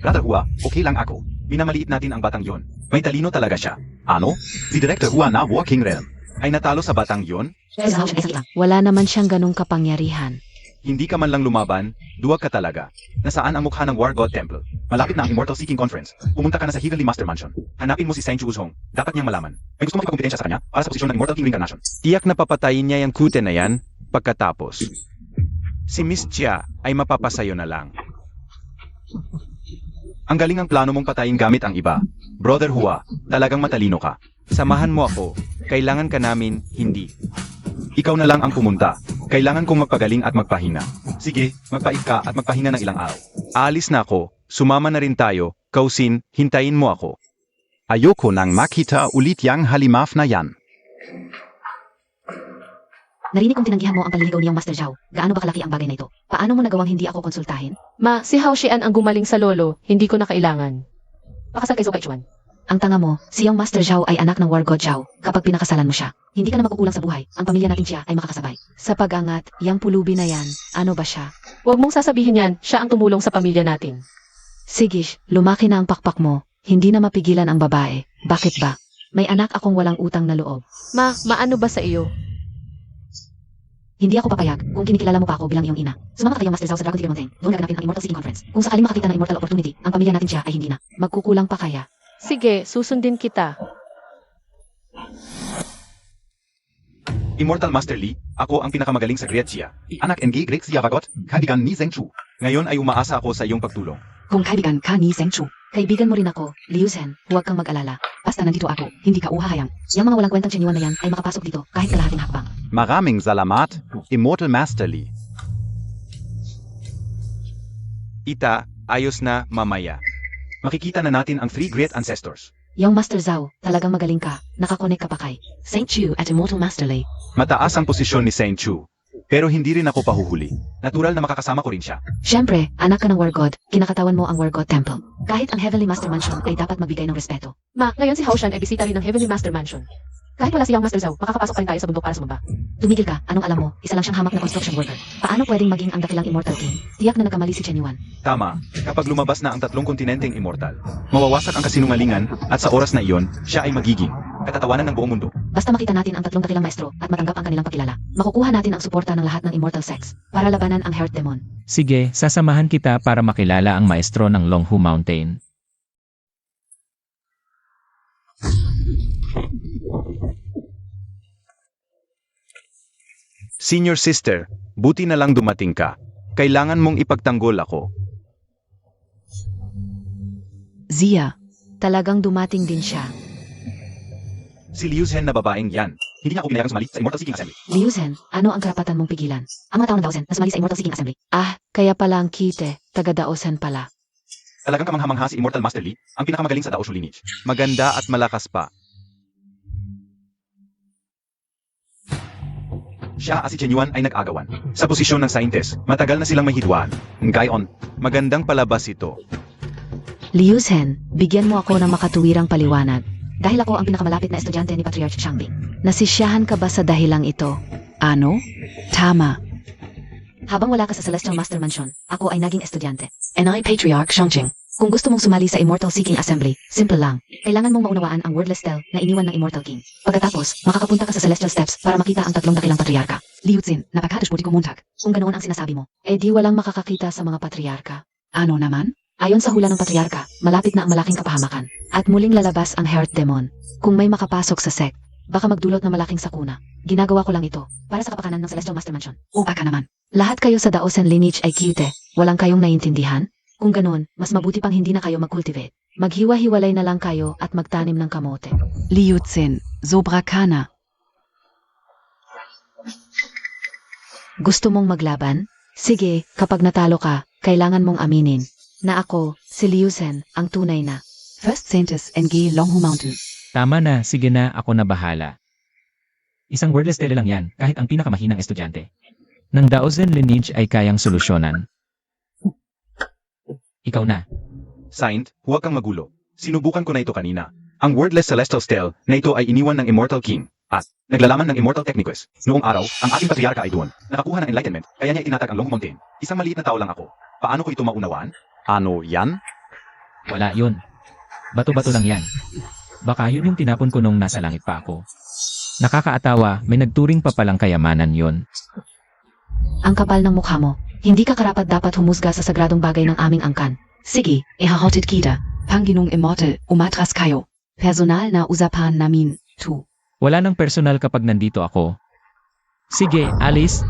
Brother Hua, okay lang ako. Minamaliit natin ang batang yon. May talino talaga siya. Ano? Si Director Hua na Walking Realm ay natalo sa batang yon? Si Zhang Haochan ay sakit lang. Wala naman siyang ganong kapangyarihan. Hindi ka man lang lumaban, duwag ka talaga. Nasaan ang mukha ng War God Temple? Malapit na ang Immortal Seeking Conference. Pumunta ka na sa Heavenly Master Mansion. Hanapin mo si Saint Chuzhong. Dapat niyang malaman. May gusto makipagkompetensya sa kanya para sa posisyon ng Immortal King Reincarnation. Tiyak na papatayin niya yung kute na yan pagkatapos. Si Miss Chia ay mapapasayo na lang. Ang galing ang plano mong patayin gamit ang iba. Brother Hua, talagang matalino ka. Samahan mo ako. Kailangan ka namin, hindi. Ikaw na lang ang pumunta. Kailangan kong magpagaling at magpahinga. Sige, magpait ka at magpahinga ng ilang araw. Aalis na ako. Sumama na rin tayo. Kausin, hintayin mo ako. Ayoko nang makita ulit yang halimaf na yan. Narinig kong tinanggihan mo ang paliligaw niyang Master Zhao. Gaano ba kalaki ang bagay na ito? Paano mo nagawang hindi ako konsultahin? Ma, si Hao Xian ang gumaling sa lolo, hindi ko na kailangan. Pakasal kay Zhou Baichuan. Ang tanga mo, si Young Master Zhao ay anak ng War God Zhao. Kapag pinakasalan mo siya, hindi ka na makukulang sa buhay. Ang pamilya natin siya ay makakasabay. Sa pag-angat, yang pulubi na yan, ano ba siya? Huwag mong sasabihin yan, siya ang tumulong sa pamilya natin. Sigish, lumaki na ang pakpak mo. Hindi na mapigilan ang babae. Bakit ba? May anak akong walang utang na loob. Maano ba sa iyo? Hindi ako papayag kung kinikilala mo pa ako bilang iyong ina. Sumama ka kay Master Zhao sa Dragon Tiger Mountain. Doon gaganapin ang Immortal Seeking Conference. Kung sakaling makakita ng Immortal Opportunity, ang pamilya natin siya ay hindi na. Magkukulang pa kaya? Sige, susundin kita. Immortal Master Li, ako ang pinakamagaling sa Greccia. Anak NG Greek Yavagot, kaibigan ni Zheng Chu. Ngayon ay umaasa ako sa iyong pagtulong. Kung kaibigan ka ni Zheng Chu, kaibigan mo rin ako, Liu Zhen, huwag kang mag-alala. Basta nandito ako, hindi ka uhahayang. Yung mga walang kwentang Chenyuan na yan ay makapasok dito kahit kalahating hakbang. Maraming salamat, Immortal Master Li. Ita, ayos na mamaya. Makikita na natin ang 3 great ancestors. Yung Master Zhao, talagang magaling ka. Nakakonek ka pa kay Saint Chu at Immortal Master Li. Mataas ang posisyon ni Saint Chu. Pero hindi rin ako pahuhuli. Natural na makakasama ko rin siya. Siyempre, anak ka ng War God, kinakatawan mo ang War God Temple. Kahit ang Heavenly Master Mansion ay dapat magbigay ng respeto. Ngayon si Hao Shan ay bisita rin ng Heavenly Master Mansion. Kahit wala siyang Master Zhao, makakapasok pa rin tayo sa bundok para sumamba. Tumigil ka, anong alam mo? Isa lang siyang hamak na construction worker. Paano pwedeng maging ang dakilang Immortal King? Tiyak na nagkamali si Chenyuan. Tama, kapag lumabas na ang 3 kontinenteng immortal, mawawasak ang kasinungalingan at sa oras na iyon, siya ay magiging katatawanan ng buong mundo. Basta makita natin ang 3 dakilang maestro at matanggap ang kanilang pagkilala, makukuha natin ang suporta ng lahat ng Immortal Sex para labanan ang Heart Demon. Sige, sasamahan kita para makilala ang maestro ng Longhu Mountain. Senior sister, buti na lang dumating ka. Kailangan mong ipagtanggol ako. Zia. Talagang dumating din siya. Si Liu Zhen na babaeng yan. Hindi niya ako pinayagang sumali sa Immortal Seeking Assembly. Liu Zhen, ano ang karapatan mong pigilan? Ang mga tao ng Daozen na sumali sa Immortal Seeking Assembly. Kaya pala ang Kite, taga Daozen pala. Talagang kamangha-mangha si Immortal Master Li, ang pinakamagaling sa Daoshu lineage. Maganda at malakas pa. Siya at si Chenyuan ay nag-agawan. Sa posisyon ng scientist, matagal na silang may hidwaan. Ngayon, magandang palabas ito. Liu Zhen, bigyan mo ako ng makatuwirang paliwanag. Dahil ako ang pinakamalapit na estudyante ni Patriarch Shangbi. Nasisyahan ka ba sa dahilang ito? Ano? Tama. Habang wala ka sa Celestial Master Mansion, ako ay naging estudyante. And I Patriarch Shangqing. Kung gusto mong sumali sa Immortal Seeking Assembly, simple lang. Kailangan mong maunawaan ang wordless spell na iniwan ng Immortal King. Pagkatapos, makakapunta ka sa Celestial Steps para makita ang 3 dakilang patriarka. Liu Zin, napagkatashbuti ko Montag. Kung ganoon ang sinasabi mo, di walang makakakita sa mga patriarka. Ano naman? Ayon sa hula ng patriarka, malapit na ang malaking kapahamakan. At muling lalabas ang Heart Demon. Kung may makapasok sa sect, baka magdulot ng malaking sakuna. Ginagawa ko lang ito para sa kapakanan ng Celestial Master Mansion. O baka naman. Lahat kayo sa Daozen lineage ay cute. Walang kayong naiintindihan? Kung ganoon, mas mabuti pang hindi na kayo mag-cultivate. Maghiwa-hiwalay na lang kayo at magtanim ng kamote. Liu Zin, Sobra Kana. Gusto mong maglaban? Sige, kapag natalo ka, kailangan mong aminin na ako, si Liu Zhen, ang tunay na. First Saintus NG Longhu Mountain. Tama na, sige na, ako na bahala. Isang wordless tele lang yan, kahit ang pinakamahinang estudyante. Ng Daozen lineage ay kayang solusyonan. Ikaw na. Saint, huwag kang magulo. Sinubukan ko na ito kanina. Ang wordless celestial stele na ito ay iniwan ng Immortal King. At, naglalaman ng Immortal Technicus. Noong araw, ang aking patriarka ay doon. Nakakuha ng enlightenment, kaya niya itinatag ang Longhu Mountain. Isang maliit na tao lang ako. Paano ko ito maunawaan? Ano yan? Wala yun. Bato-bato lang yan. Baka yun yung tinapon ko nung nasa langit pa ako. Nakakaatawa, may nagturing pa palang kayamanan yon. Ang kapal ng mukha mo. Hindi ka karapat dapat humusga sa sagradong bagay ng aming angkan. Sige, ihahotid kita. Panginong Immortal, umatras kayo. Personal na usapan namin, tu. Wala nang personal kapag nandito ako. Sige, Alice.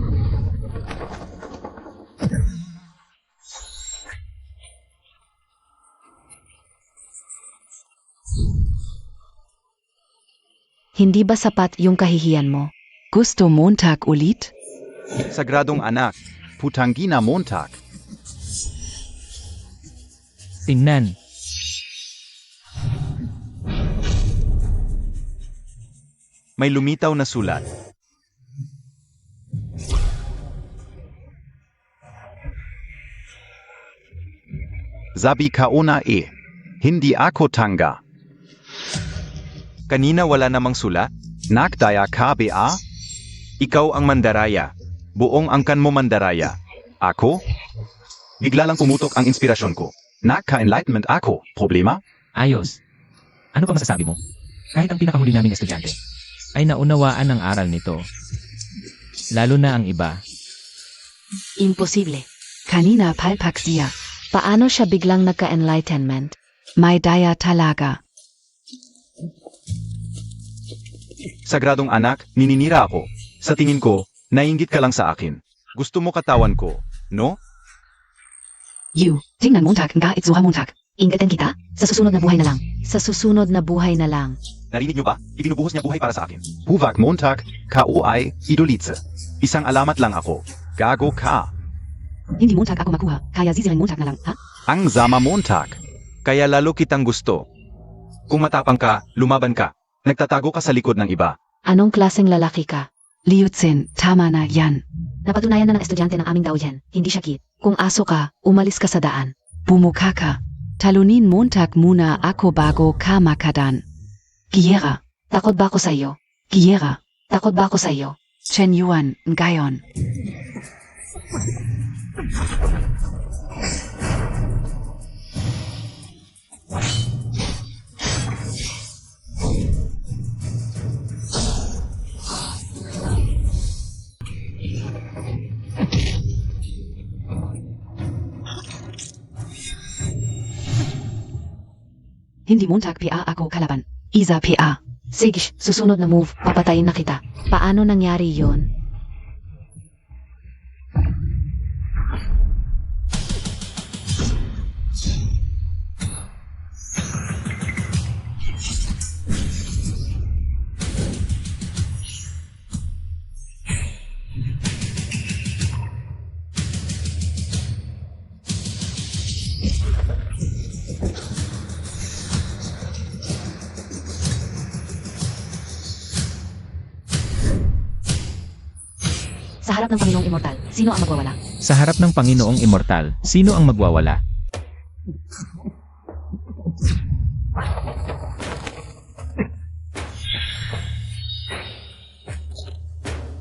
Hindi ba sapat yung kahihiyan mo? Gusto Montag ulit? Sagradong anak, Putangina Montag. Tingnan. May lumitaw na sulat. Zabi kauna hindi ako tanga. Kanina wala namang sulat? Nakdaya ka ba? Ikaw ang mandaraya. Buong angkan mo mandaraya. Ako? Bigla lang pumutok ang inspirasyon ko. Naka-enlightenment ako. Problema? Ayos. Ano pa masasabi mo? Kahit ang pinakahuli naming estudyante ay naunawaan ang aral nito. Lalo na ang iba. Imposible. Kanina palpak siya. Paano siya biglang nagka-enlightenment? May daya talaga. Sagradong anak, nininira ako. Sa tingin ko, naiinggit ka lang sa akin. Gusto mo katawan ko, no? You, tingnan Montag nga itsura Montag. Ingatan kita? Sa susunod na buhay na lang. Sa susunod na buhay na lang. Narinig niyo ba? Ibinubuhos niya buhay para sa akin. Huvak Montag, kauay, idolitse. Isang alamat lang ako. Gago ka. Hindi Montag ako makuha, kaya zizirain Montag na lang, ha? Ang zama Montag. Kaya lalo kitang gusto. Kung matapang ka, lumaban ka. Nagtatago ka sa likod ng iba. Anong klaseng lalaki ka? Liutzin, tama na yan. Napatunayan na ng estudyante ng aming daw yan. Hindi siya kid. Kung aso ka, umalis ka sa daan. Bumuka ka. Talunin Montag muna ako bago ka makadan. Giera, Takot ba ako sa iyo? Giera, Takot ba ako sa iyo? Chen Yuan, Ngayon. Hindi Montag PA ako kalaban. Isa PA. Sige, susunod na move, papatayin na kita. Paano nangyari yon? Sa harap ng Panginoong Immortal, sino ang magwawala? Sa harap ng Panginoong Immortal, sino ang magwawala?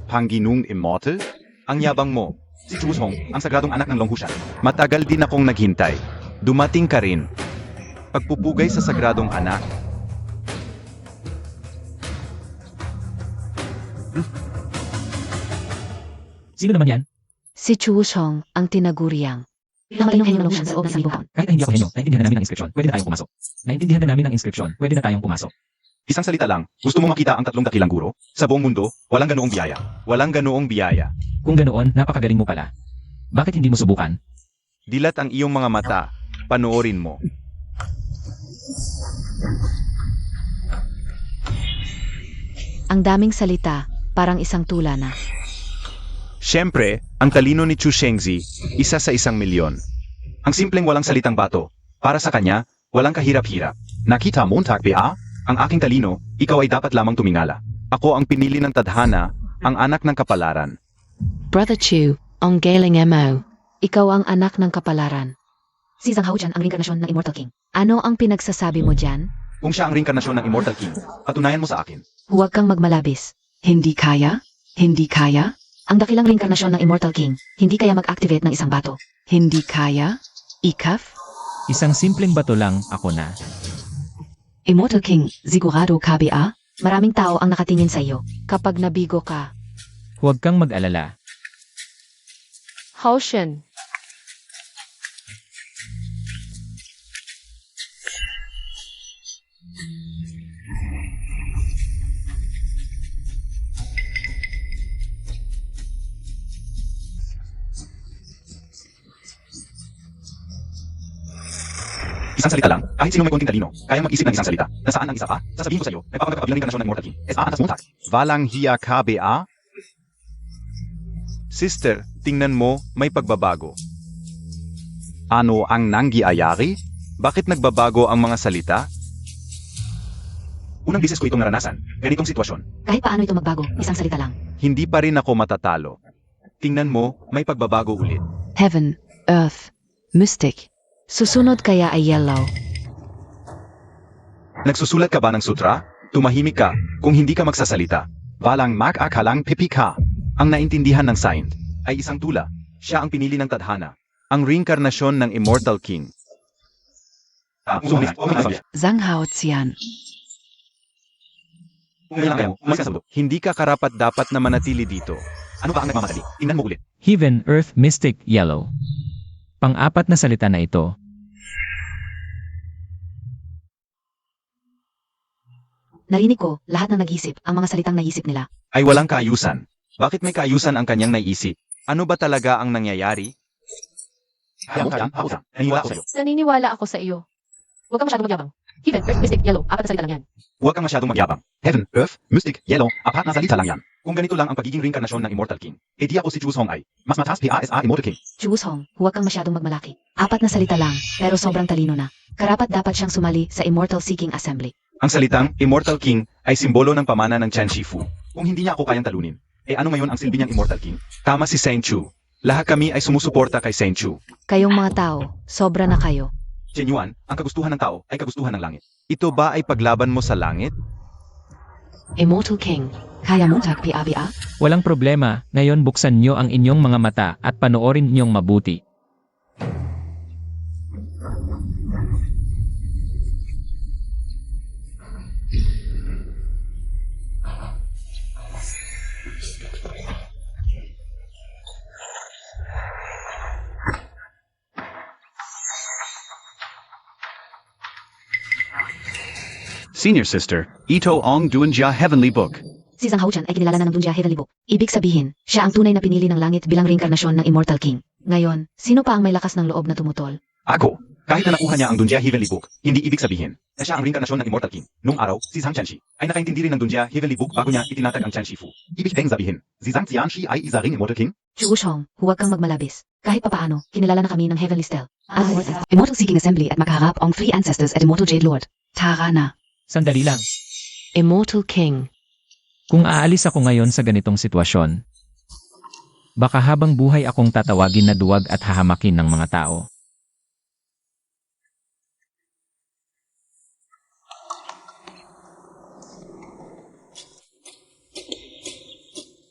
Panginoong Immortal? Ang yabang mo. Si Chushong, ang sagradong anak ng Longhushan. Matagal din akong naghintay. Dumating ka rin. Pagpupugay sa sagradong anak. Sino naman yan? Si Chushong, ang tinaguriang. Namatay ng henyo ng Longhushan sa loob ng 1,000 taon. Kahit na hindi ako henyo, naintindihan na namin ang inscription. Pwede na tayong pumasok. Naintindihan na namin ang inscription. Pwede na tayong pumasok. Isang salita lang, gusto mo makita ang tatlong dakilang guro? Sa buong mundo, walang ganoong biyaya. Walang ganoong biyaya. Kung ganoon, napakagaling mo pala. Bakit hindi mo subukan? Dilat ang iyong mga mata. Panoorin mo. Ang daming salita, parang isang tula na. Siyempre, ang talino ni Chu Shengzi, isa sa 1,000,000. Ang simpleng walang salitang bato. Para sa kanya, walang kahirap-hirap. Nakita mo, Takbea? Ang aking talino, ikaw ay dapat lamang tumingala. Ako ang pinili ng tadhana, ang anak ng kapalaran. Brother Chu, ang galing mo. Ikaw ang anak ng kapalaran. Si Zhang Haojian ang reinkarnasyon ng Immortal King. Ano ang pinagsasabi mo dyan? Kung siya ang reinkarnasyon ng Immortal King, patunayan mo sa akin. Huwag kang magmalabis. Hindi kaya? Hindi kaya? Ang dakilang reinkarnasyon ng Immortal King, hindi kaya mag-activate ng isang bato. Hindi kaya? Ikaf? Isang simpleng bato lang, ako na. Immortal King, sigurado KBA? Maraming tao ang nakatingin sa iyo. Kapag nabigo ka. Huwag kang mag-alala. Haoshen. Isang salita lang, kahit sino may konting talino, kaya mag-isip ng isang salita. Nasaan ang isa pa? Sasabihin ko sa iyo, nagpapagkakabila ng reinkarnasyon ng Immortal King. Atas Montag. Walang hiya KBA? Sister, tingnan mo, may pagbabago. Ano ang nangyayari? Bakit nagbabago ang mga salita? Unang bisis ko itong naranasan, ganitong sitwasyon. Kahit paano ito magbago, isang salita lang. Hindi pa rin ako matatalo. Tingnan mo, may pagbabago ulit. Heaven, Earth, Mystic. Susunod kaya ay yellow. Nagsusulat ka ba ng sutra? Tumahimik ka kung hindi ka magsasalita. Walang mag-akalang pipi ka. Ang naintindihan ng Saint ay isang tula. Siya ang pinili ng tadhana. Ang reinkarnasyon ng Immortal King. Zanghao Xian. Hindi ka karapat dapat na manatili dito. Ano ba ang nagmamadali? Tingnan mo ulit. Heaven, Earth, Mystic, Yellow. Pang-apat na salita na ito. Narinig ko, lahat ng nag-isip, ang mga salitang naisip nila. Ay walang kaayusan. Bakit may kaayusan ang kanyang naisip? Ano ba talaga ang nangyayari? Naniniwala ako sa iyo. Huwag kang masyadong magyabang. Heaven, Earth, Mystic, Yellow. Apat na salita lang yan. Huwag kang masyadong magyabang. Heaven, Earth, Mystic, Yellow, apat na salita lang yan. Kung ganito lang ang pagiging reinkarnasyon ng Immortal King, di ako si Chu Hong ay mas mataas PASA Immortal King. Chu Hong, huwag kang masyadong magmalaki. Apat na salita lang, pero sobrang talino na. Karapat dapat siyang sumali sa Immortal Seeking Assembly. Ang salitang Immortal King ay simbolo ng pamana ng Chen Shifu. Kung hindi niya ako kayang talunin, ano ngayon ang silbi niyang Immortal King? Tama si Saint Chu. Lahat kami ay sumusuporta kay Saint Chu. Kayong mga tao, sobra na kayo. Genuine, ang kagustuhan ng tao ay kagustuhan ng langit. Ito ba ay paglaban mo sa langit? Immortal King. Kaya Montag PABA? Walang problema, ngayon buksan nyo ang inyong mga mata at panoorin nyong mabuti. Senior Sister, Ito Ong Duanjia Heavenly Book. Si Zhang Haotian ay kinilala na ng Dunjia Heavenly Book. Ibig sabihin, siya ang tunay na pinili ng langit bilang reinkarnasyon ng Immortal King. Ngayon, sino pa ang may lakas ng loob na tumutol? Ako, kahit na nakuha niya ang Dunjia Heavenly Book, hindi ibig sabihin na siya ang reinkarnasyon ng Immortal King. Nung araw, si Zhang Qianxi ay nakaintindi rin ng Dunjia Heavenly Book bago niya itinatag ang Chen Shifu. Ibig ding sabihin, si Zhang Qianxi ay isa ring Immortal King? Chu Hong, huwag kang magmalabis. Kahit papaano, kinilala na kami ng Heavenly Stele. Immortal Seeking Assembly at makaharap ang Three Ancestors at Immortal Jade Lord. Tarana. Sandali lang. Immortal King. Kung aalis ako ngayon sa ganitong sitwasyon, baka habang buhay akong tatawagin na duwag at hahamakin ng mga tao.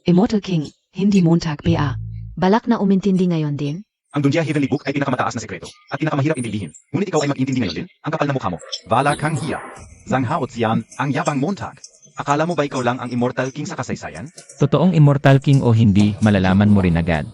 Immortal King. Hindi Montag PA. Balak na umintindi ngayon din? Ang Dunjia Heavenly Book ay pinakamataas na sekreto at pinakamahirap intindihin. Ngunit ikaw ay mag-intindi ngayon din. Ang kapal na mukha mo. Wala kang hiya. Zhang Hao Xian, ang yabang Montag. Akala mo ba ikaw lang ang Immortal King sa kasaysayan? Totoong Immortal King o hindi, malalaman mo rin agad.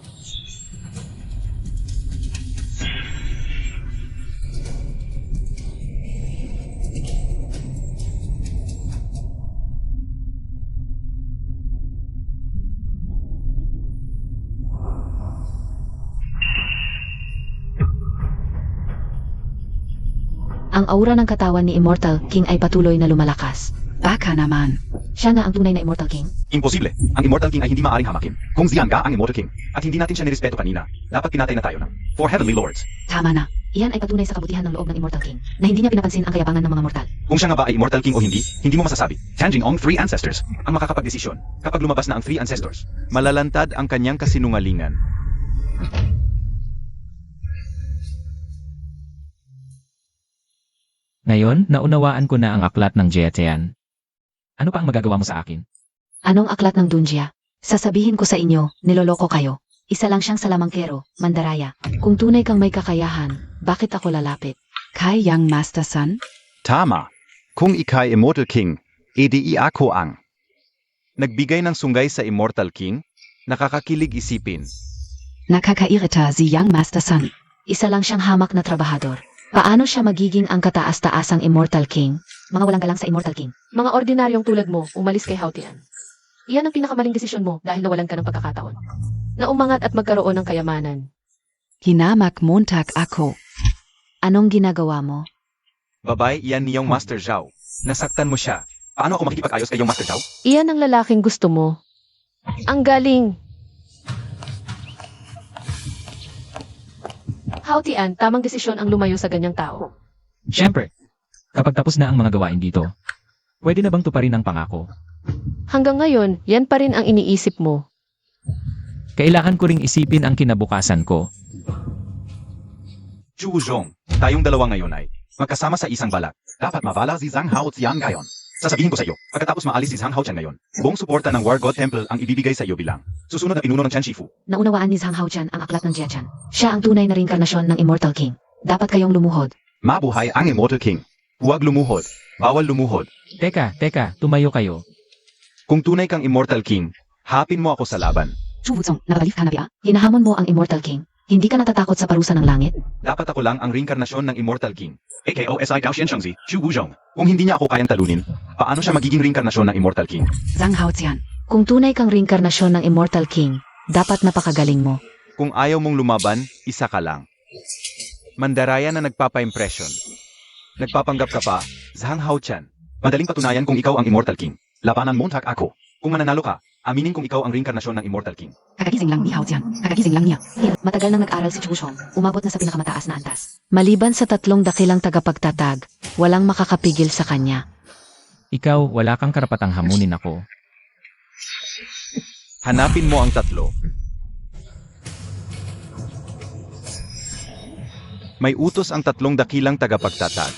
Ang aura ng katawan ni Immortal King ay patuloy na lumalakas. Baka naman. Siya nga ang tunay na Immortal King. Imposible. Ang Immortal King ay hindi maaaring hamakin. Kung Xian Ga ang Immortal King, at hindi natin siya nirespeto kanina, dapat pinatay na tayo ng 4 Heavenly Lords. Tama na. Iyan ay patunay sa kabutihan ng loob ng Immortal King, na hindi niya pinapansin ang kayabangan ng mga mortal. Kung siya nga ba ay Immortal King o hindi mo masasabi. Tanjing Ong 3 Ancestors ang makakapagdesisyon kapag lumabas na ang 3 Ancestors. Malalantad ang kanyang kasinungalingan. Ngayon, naunawaan ko na ang aklat ng Jietian. Ano pa ang magagawa mo sa akin? Anong aklat ng Dunjia? Sasabihin ko sa inyo, niloloko kayo. Isa lang siyang salamangkero, mandaraya. Kung tunay kang may kakayahan, bakit ako lalapit? Kai Yang Master Sun. Tama. Kung ikay Immortal King, edi ako ang nagbigay ng sunggay sa Immortal King, nakakakilig isipin. Nakakairita si Yang Master Sun. Isa lang siyang hamak na trabahador. Paano siya magiging ang kataas-taasang Immortal King? Mga walang galang sa Immortal King. Mga ordinaryong tulad mo, umalis kay Haotian. Iyan ang pinakamaling desisyon mo dahil nawalan ka ng pagkakataon. Na umangat at magkaroon ng kayamanan. Hinamak Montag ako. Anong ginagawa mo? Babay, iyan niyong Master Zhao. Nasaktan mo siya. Paano ako makikipag-ayos kay iyong Master Zhao? Iyan ang lalaking gusto mo. Ang galing! Haotian, tamang desisyon ang lumayo sa ganyang tao. Siyempre, kapag tapos na ang mga gawain dito, pwede na bang tuparin ang pangako? Hanggang ngayon, yan pa rin ang iniisip mo. Kailangan ko ring isipin ang kinabukasan ko. Chu Zhong, tayong dalawa ngayon ay magkasama sa isang balak. Dapat mabala si Zhang Hao Xian ngayon. Sasabihin ko sa iyo, pagkatapos maalis si Zhang Haotian ngayon, buong suporta ng War God Temple ang ibibigay sa iyo bilang susunod na pinuno ng Chen Shifu. Naunawaan ni Zhang Haotian ang aklat ng Jiachan. Siya ang tunay na reinkarnasyon ng Immortal King. Dapat kayong lumuhod. Mabuhay ang Immortal King. Huwag lumuhod. Bawal lumuhod. Teka, tumayo kayo. Kung tunay kang Immortal King, hapin mo ako sa laban. Chu Wutsong, nababalif ka na ba? Hinahamon mo ang Immortal King. Hindi ka natatakot sa parusa ng langit? Dapat ako lang ang reinkarnasyon ng Immortal King. AKOSI Gao Xian Shengzi, Xu Wuzhong. Kung hindi niya ako kayang talunin, paano siya magiging reinkarnasyon ng Immortal King? Zhang Haotian. Kung tunay kang reinkarnasyon ng Immortal King, dapat napakagaling mo. Kung ayaw mong lumaban, isa ka lang. Mandaraya na nagpapa-impression. Nagpapanggap ka pa, Zhang Haotian. Madaling patunayan kung ikaw ang Immortal King. Labanan mo hak ako. Kung mananalo ka, aminin kung ikaw ang reinkarnasyon ng Immortal King. Kakagising lang ni Haotian. Kakagising lang niya. Matagal nang nag-aral si Chu Shong. Umabot na sa pinakamataas na antas. Maliban sa 3 dakilang tagapagtatag, walang makakapigil sa kanya. Ikaw, wala kang karapatang hamunin ako. Hanapin mo ang 3. May utos ang 3 dakilang tagapagtatag.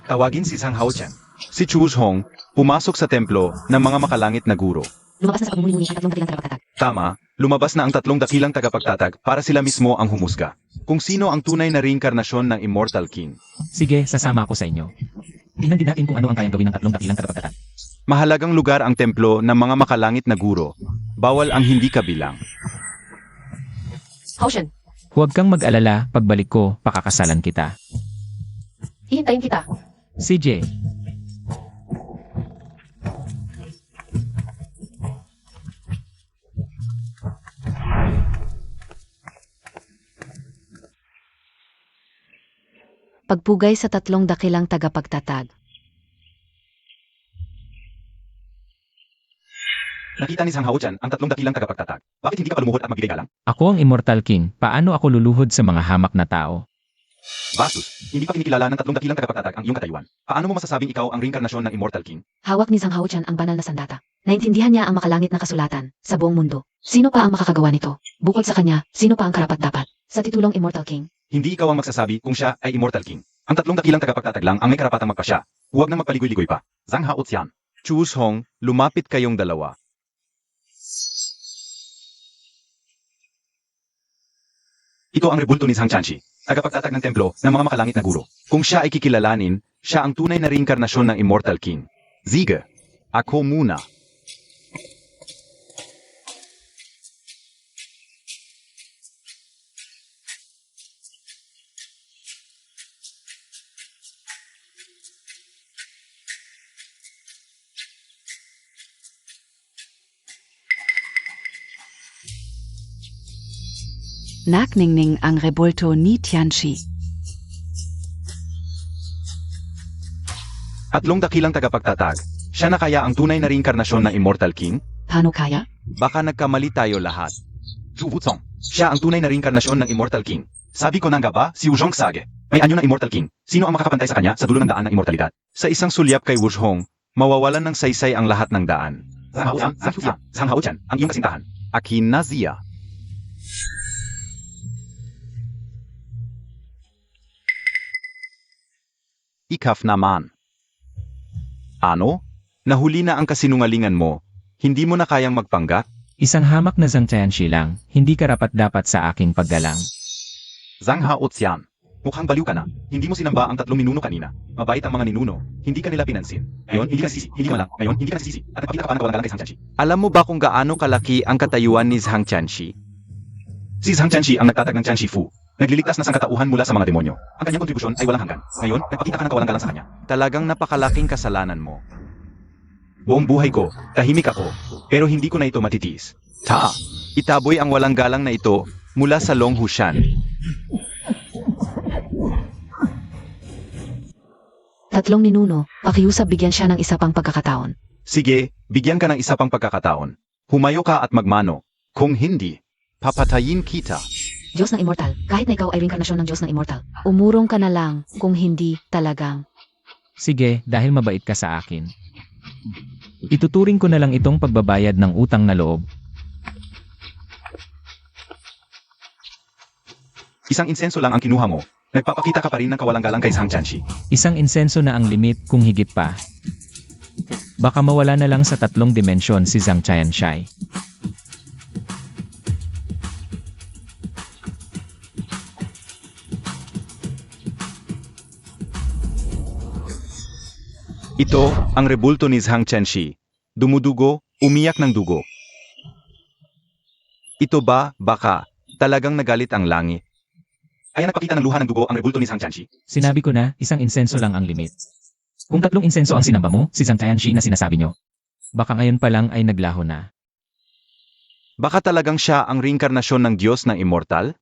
Tawagin si Zhang Haotian. Si Chu Hong, pumasok sa templo ng mga makalangit na guro. Lumabas na sa pagmumuni ang 3 dakilang tagapagtatag. Tama, lumabas na ang 3 dakilang tagapagtatag para sila mismo ang humusga. Kung sino ang tunay na reinkarnasyon ng Immortal King. Sige, sasama ako sa inyo. Tingnan din natin kung ano ang kayang gawin ng 3 dakilang tagapagtatag. Mahalagang lugar ang templo ng mga makalangit na guro. Bawal ang hindi kabilang. Haotian, Huwag kang mag-alala, pagbalik ko, pakakasalan kita. hihintayin kita. CJ, Pagpugay sa 3 dakilang tagapagtatag. Nakita ni Zhang Haotian ang 3 dakilang tagapagtatag. Bakit hindi ka pa lumuhod at magbigay galang? ako ang Immortal King, paano ako luluhod sa mga hamak na tao? Bastos, hindi pa kinikilala ng 3 dakilang tagapagtatag ang iyong katayuan. Paano mo masasabing ikaw ang reinkarnasyon ng Immortal King? Hawak ni Zhang Haotian ang banal na sandata. Naintindihan niya ang makalangit na kasulatan sa buong mundo. Sino pa ang makakagawa nito? Bukod sa kanya, sino pa ang karapat-dapat? Sa titulong Immortal King, Hindi ikaw ang magsasabi kung siya ay Immortal King. Ang 3 dakilang tagapagtatag lang ang may karapatang magpasya. Huwag nang magpaligoy-ligoy pa. Zhang Haotian. Chu Hong, lumapit kayong dalawa. Ito ang rebulto ni Zhang Chanchi, tagapagtatag ng templo ng mga makalangit na guro. Kung siya ay kikilalanin, siya ang tunay na reinkarnasyon ng Immortal King. Sige, ako muna. Nakningning ang rebulto ni Tianchi. 3 dakilang tagapagtatag. Siya na kaya ang tunay na reinkarnasyon ng Immortal King? Paano kaya? Baka nagkamali tayo lahat. Zhu Wutsong. Siya ang tunay na reinkarnasyon ng Immortal King. Sabi ko na nga ba, si Wuzhong Sage. May anyo ng Immortal King. Sino ang makakapantay sa kanya sa dulo ng daan ng immortalidad? Sa isang sulyap kay Wuzhong, mawawalan ng saysay ang lahat ng daan. Zhang Haotian, ang iyong kasintahan. Akin na Zia. Ikaf naman. Ano? Nahuli na ang kasinungalingan mo. Hindi mo na kayang magpanggap? Isang hamak na Zhang Tianxi lang, hindi karapat-dapat sa aking paggalang. Zhang Haotian. Mukhang baliw ka na. Hindi mo sinamba ang 3 ninuno kanina. Mabait ang mga ninuno. Hindi ka nila pinansin. Ngayon, hindi ka nasisi. Hindi mo lang. Ngayon, hindi ka nasisi. At nagpakita ka pa ng kawalang galang kay Zhang Tianxi. Alam mo ba kung gaano kalaki ang katayuan ni Zhang Tianxi? Si Zhang Tianxi ang nagtatag ng Tianxi Fu. Nagliligtas na sangkatauhan mula sa mga demonyo. Ang kanyang kontribusyon ay walang hanggan. Ngayon, nagpakita ka ng kawalang galang sa kanya. Talagang napakalaking kasalanan mo. Buong buhay ko, tahimik ako, pero hindi ko na ito matitiis. Itaboy ang walang galang na ito mula sa Long Hushan. 3 ninuno, pakiusap bigyan siya ng isa pang pagkakataon. Sige, bigyan ka ng isa pang pagkakataon. Humayo ka at magmano. Kung hindi, papatayin kita. Diyos ng Immortal, kahit na ikaw ay reinkarnasyon ng Diyos ng Immortal. Umurong ka na lang, kung hindi, talagang. Sige, dahil mabait ka sa akin. Ituturing ko na lang itong pagbabayad ng utang na loob. Isang insenso lang ang kinuha mo. Nagpapakita ka pa rin ng kawalang galang kay Zhang Tianxi. Isang insenso na ang limit kung higit pa. Baka mawala na lang sa 3 dimensyon si Zhang Qianshai. Ito, ang rebulto ni Zhang Qianshi. Dumudugo, umiyak ng dugo. Ito ba, baka, talagang nagalit ang langit? Kaya nagpakita ng luha ng dugo ang rebulto ni Zhang Qianshi? Sinabi ko na, isang insenso lang ang limit. Kung 3 insenso ang sinamba mo, si Zhang Qianshi na sinasabi nyo, baka ngayon pa lang ay naglaho na. Baka talagang siya ang reinkarnasyon ng Diyos ng Immortal?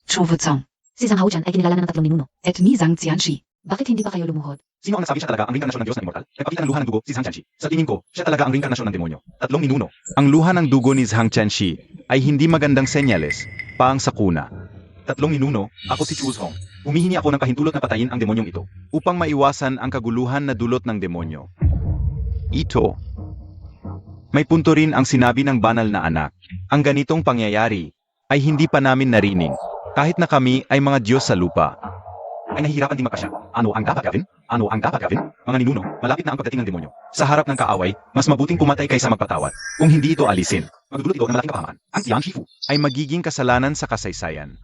Chu Wuzong. Si Zhang Haochan ay kinilala na ng 3 ninuno. Et mi Zhang Qianshi. Bakit hindi pa kayo lumuhod? Sino ang nagsabi siya talaga ang reinkarnasyon ng Diyos ng Immortal? Nagpakita ng luha ng dugo si Zhang Qianshi. Sa tingin ko, siya talaga ang reinkarnasyon ng demonyo. 3 ninuno. Ang luha ng dugo ni Zhang Qianshi ay hindi magandang senyales, paang sakuna. 3 ninuno, ako si Chu Hong. Humihingi ako ng pahintulot na patayin ang demonyong ito, upang maiwasan ang kaguluhan na dulot ng demonyo. Ito. May punto rin ang sinabi ng banal na anak. Ang ganitong pangyayari ay hindi pa namin narinig, kahit na kami ay mga Diyos sa lupa. Ay nahihirapan din magpasya. Ano ang dapat gawin? Ano ang dapat gawin? Mga ninuno, malapit na ang pagdating ng demonyo. Sa harap ng kaaway, mas mabuting pumatay kaysa magpatawad. Kung hindi ito alisin, magdudulot ito ng malaking kapahaman. Ang Tian Shifu ay magiging kasalanan sa kasaysayan.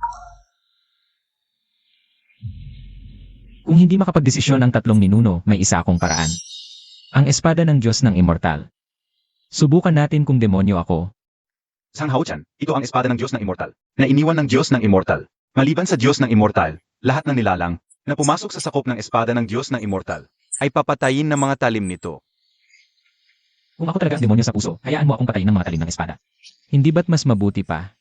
Kung hindi makapagdesisyon ang 3 ninuno, may isa akong paraan. Ang espada ng Diyos ng Immortal. Subukan natin kung demonyo ako. Zhang Haochan, ito ang espada ng Diyos ng Immortal, na iniwan ng Diyos ng Immortal. Maliban sa Diyos ng Immortal, lahat ng nilalang na pumasok sa sakop ng espada ng Diyos ng Immortal ay papatayin ng mga talim nito. Kung ako talaga ang demonyo sa puso, hayaan mo akong patayin ng mga talim ng espada. Hindi ba't mas mabuti pa?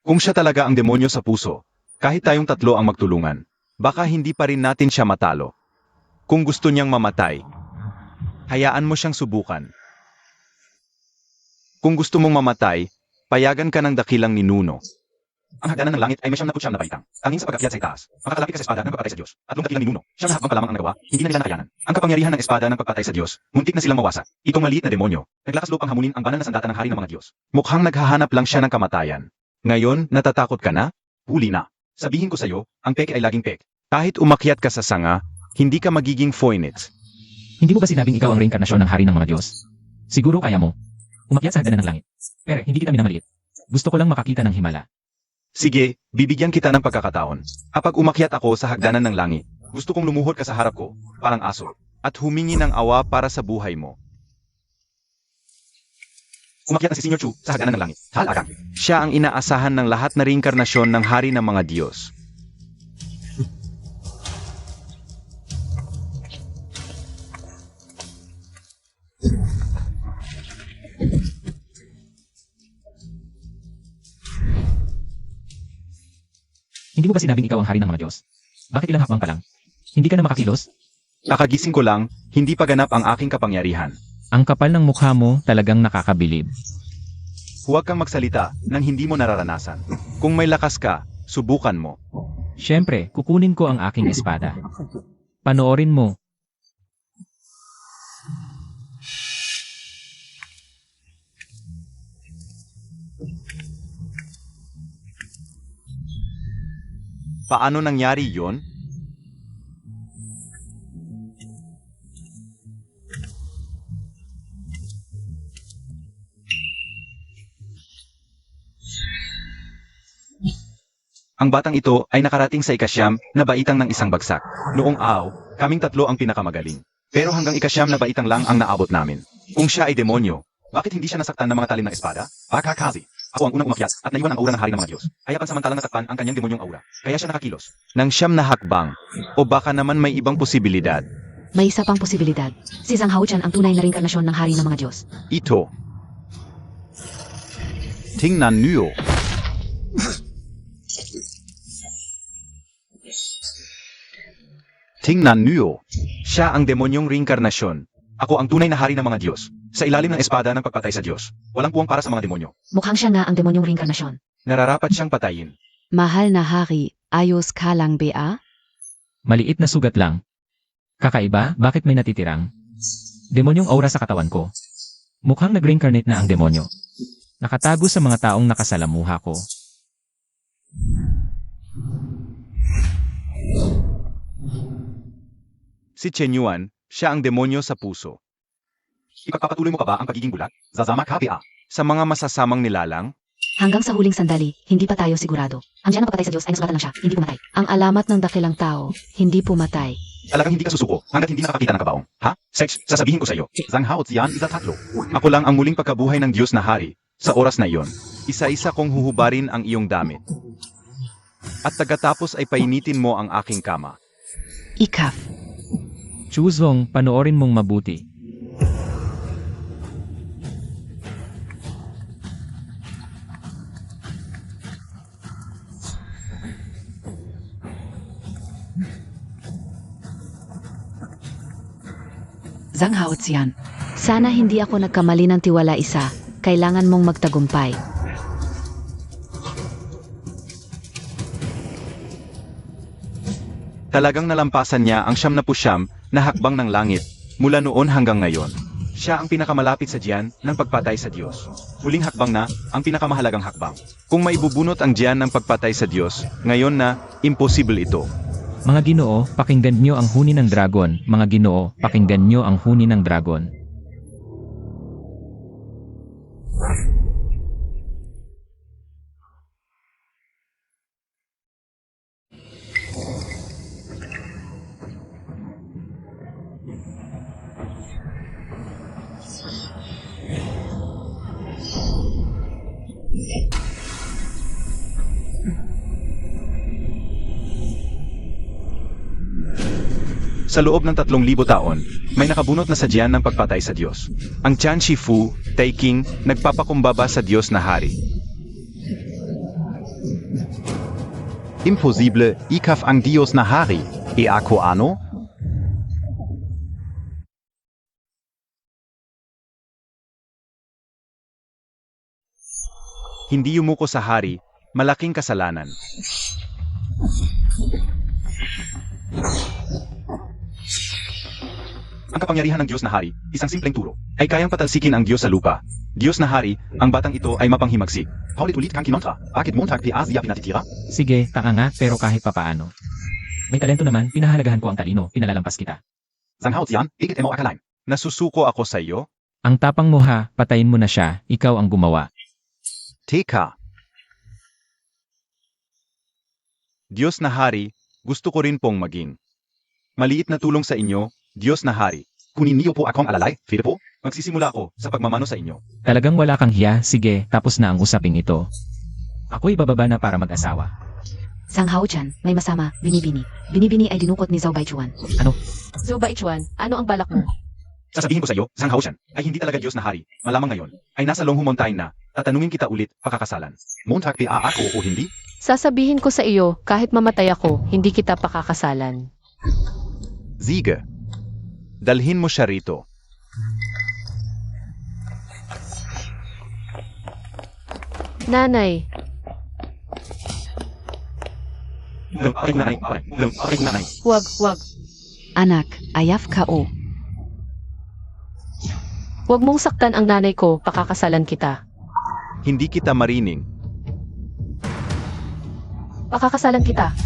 Kung siya talaga ang demonyo sa puso, kahit tayong 3 ang magtulungan, baka hindi pa rin natin siya matalo. Kung gusto niyang mamatay, hayaan mo siyang subukan. Kung gusto mong mamatay, payagan ka ng dakilang ninuno. Ang hagdanan ng langit ay may 79 na baitang. Tanging sa pag-akyat sa itaas, makakalapit ka sa espada ng pagpatay sa Diyos. 3 dakilang ninuno, siyang hakbang pa lamang ang nagawa, hindi na nila nakayanan. Ang kapangyarihan ng espada ng pagpatay sa Diyos, muntik na silang mawasak. Itong maliit na demonyo, naglakas loob ang hamunin ang banal na sandata ng hari ng mga Diyos. Mukhang naghahanap lang siya ng kamatayan. Ngayon, natatakot ka na? Huli na. Sabihin ko sa'yo, ang peke ay laging pek. Kahit umakyat ka sa sanga, hindi ka magiging Phoenix. Hindi mo ba sinabing ikaw ang reinkarnasyon ng hari ng mga Diyos? Siguro kaya mo. Umakyat sa hagdanan ng langit. Pero hindi kita minamaliit. Gusto ko lang makakita ng himala. Sige, bibigyan kita ng pagkakataon. Kapag umakyat ako sa hagdanan ng langit, gusto kong lumuhod ka sa harap ko, parang aso, at humingi ng awa para sa buhay mo. Umakyat na si Senior Chu sa hagdanan ng langit. Halagang. Siya ang inaasahan ng lahat na reinkarnasyon ng hari ng mga Diyos. Hindi mo ba sinabing ikaw ang hari ng mga Diyos? Bakit ilang hakbang pa lang? Hindi ka na makakilos? Kakagising ko lang, hindi pa ganap ang aking kapangyarihan. Ang kapal ng mukha mo talagang nakakabilib. Huwag kang magsalita nang hindi mo nararanasan. Kung may lakas ka, subukan mo. Siyempre, kukunin ko ang aking espada. Panoorin mo. Paano nangyari yon? Ang batang ito ay nakarating sa ikasyam na baitang ng isang bagsak. Noong kaming 3 ang pinakamagaling. Pero hanggang ikasyam na baitang lang ang naabot namin. Kung siya ay demonyo, bakit hindi siya nasaktan ng mga talim ng espada? Bakakazi. Ako ang unang umakyat at naiwan ang aura ng hari ng mga Diyos. Kaya pansamantalang nasaktan ang kanyang demonyong aura. Kaya siya nakakilos. Nang siyam na hakbang. O baka naman may ibang posibilidad. May isa pang posibilidad. Si Zhang Haochan ang tunay na reinkarnasyon ng hari ng mga Diyos. Ito. Tingnan niyo. Tingnan niyo. Siya ang demonyong reinkarnasyon. Ako ang tunay na hari ng mga Diyos. Sa ilalim ng espada ng pagpatay sa Diyos. Walang puwang para sa mga demonyo. Mukhang siya nga ang demonyong reinkarnasyon. Nararapat siyang patayin. Mahal na hari, ayos ka lang ba? Maliit na sugat lang. Kakaiba, bakit may natitirang? Demonyong aura sa katawan ko. Mukhang nag-reincarnate na ang demonyo. Nakatago sa mga taong nakasalamuha ko. Si Chen Yuan, siya ang demonyo sa puso. Ipagpapatuloy mo pa ba ang pagiging bulag? Zazama KPA. Sa mga masasamang nilalang, Hanggang sa huling sandali, hindi pa tayo sigurado. Ang diyan ng pagpatay sa Diyos ay nasulatan lang siya, hindi pumatay. Ang alamat ng dakilang tao, hindi pumatay. talagang hindi ka susuko hanggat hindi nakakakita ng kabaong. Ha? Sex, sasabihin ko sa iyo. Zanghao Zian isa tatlo. Ako lang ang muling pagkabuhay ng Diyos na hari. Sa oras na iyon, isa-isa kong huhubarin ang iyong damit. At tagatapos ay painitin mo ang aking kama. Ikaf. Chuzong, panoorin mong mabuti. Zhanghaozian. Sana hindi ako nagkamali ng tiwala isa. Kailangan mong magtagumpay. Talagang nalampasan niya ang 79 na hakbang ng langit mula noon hanggang ngayon. Siya ang pinakamalapit sa diyan ng pagpatay sa Diyos. Huling hakbang na ang pinakamahalagang hakbang. Kung maibubunot ang diyan ng pagpatay sa Diyos, ngayon na imposible ito. Mga Ginoo, pakinggan nyo ang huni ng dragon. Mga Ginoo, pakinggan nyo ang huni ng dragon. Sa loob ng 3,000 taon, may nakabunot na sadyan ng pagpatay sa Diyos. Ang Tian Shifu, Taiking, nagpapakumbaba sa Diyos na hari. Imposible, ikaf ang Diyos na hari. E ako ano? Hindi yumuko sa hari, malaking kasalanan. Ang kapangyarihan ng Diyos na hari, isang simpleng turo, ay kayang patalsikin ang Diyos sa lupa. Diyos na hari, ang batang ito ay mapanghimagsik. Paulit-ulit kang kinontra. Bakit montag di Asia pinatitira? Sige, taka nga, pero kahit papaano. May talento naman, pinahalagahan ko ang talino, pinalalampas kita. Zanghao Zian, ikit mo akalain. Nasusuko ako sa iyo? Ang tapang mo ha, patayin mo na siya, ikaw ang gumawa. Teka. Diyos na hari, gusto ko rin pong maging. Maliit na tulong sa inyo, Diyos na hari. Kunin niyo po akong alalay, Filipo. Magsisimula ako sa pagmamano sa inyo. Talagang wala kang hiya, sige, tapos na ang usaping ito. Ako'y bababa na para mag-asawa. Zhanghaozian, may masama, binibini. Binibini ay dinukot ni Zhao Baichuan. Zhou Baichuan, ano ang balak mo? Sasabihin ko sa iyo, Zhanghaozian, ay hindi talaga Diyos na hari. Malamang ngayon, ay nasa Longhu Mountain na, tatanungin kita ulit, pakakasalan. Montag pa ako o hindi? Sasabihin ko sa iyo, kahit mamatay ako, hindi kita pakakasalan. Sige. Dalhin mo siya rito. Nanay, Nanay. wag. Anak, ayaf kao. Wag mong saktan ang nanay ko, pakakasalan kita. Hindi kita marining. Pakakasalan kita.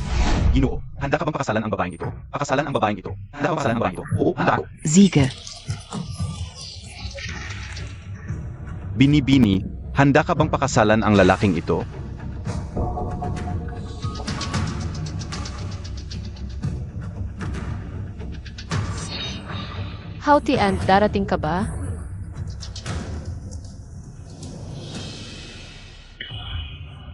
Ginoo, handa ka bang pakasalan ang babaeng ito? Pakasalan ang babaeng ito. Handa ka pakasalan ang babaeng ito? Oo, handa ako. Siege. Binibini, handa ka bang pakasalan ang lalaking ito? Hauti Ant, darating ka ba?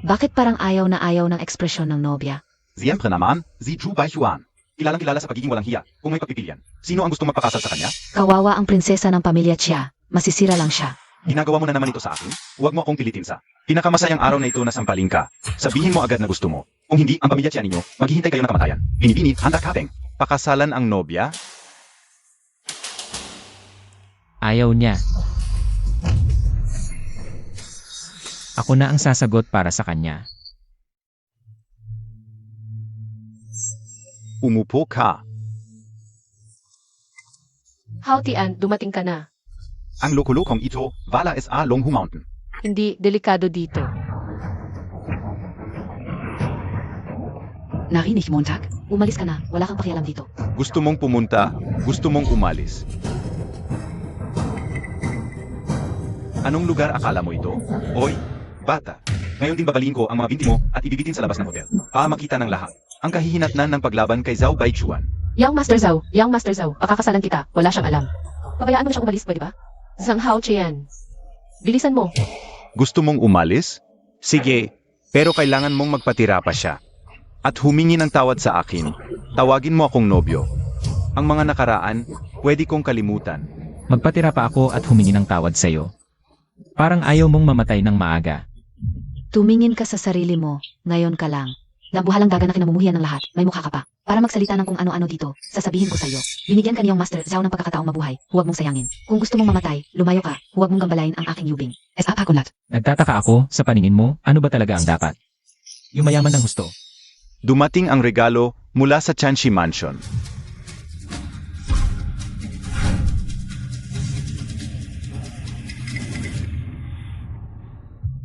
Bakit parang ayaw na ayaw ng ekspresyon ng nobya? Siyempre naman, si Zhu Baichuan. Kilalang kilala sa pagiging walang hiya. Kung may pagpipilian, sino ang gustong magpakasal sa kanya? Kawawa ang prinsesa ng pamilya Chia. Masisira lang siya. Ginagawa mo na naman ito sa akin? Huwag mo akong pilitin sa pinakamasayang araw na ito na sampaling ka. Sabihin mo agad na gusto mo. Kung hindi, ang pamilya Chia ninyo, maghihintay kayo ng kamatayan. Binibini, handa ka, Peng. Pakasalan ang nobya? Ayaw niya. Ako na ang sasagot para sa kanya. Umupo ka. Hauti Ant, dumating ka na. Ang lokolokong ito, wala sa Longhu Mountain. Hindi, delikado dito. Narinig Montag. Umalis ka na, wala kang pakialam dito. Gusto mong pumunta, gusto mong umalis. Anong lugar akala mo ito? Hoy, bata. Ngayon din babaliin ko ang mga binti mo at ibibitin sa labas ng hotel. Para makita ng lahat ang kahihinatnan ng paglaban kay Zhao Baichuan. Yang Master Zhao, pakakasalan kita. Wala siyang alam. Pabayaan mo na siyang umalis, pwede ba? Zhang Hao Qian. Bilisan mo. Gusto mong umalis? Sige, pero kailangan mong magpatira pa siya. At humingi ng tawad sa akin. Tawagin mo akong nobyo. Ang mga nakaraan, pwede kong kalimutan. Magpatira pa ako at humingi ng tawad sa'yo. Parang ayaw mong mamatay ng maaga. Tumingin ka sa sarili mo, ngayon ka lang. Nabuhalang daga na kinamumuhian ng lahat, may mukha ka pa. Para magsalita ng kung ano-ano dito, sasabihin ko sa'yo. Binigyan ka niyong Master Zhao ng pagkakataong mabuhay, huwag mong sayangin. Kung gusto mong mamatay, lumayo ka, huwag mong gambalain ang aking yubing. Es apakunat. Nagtataka ako, sa paningin mo, ano ba talaga ang dapat? Yung mayaman ng gusto. Dumating ang regalo mula sa Chanshi Mansion.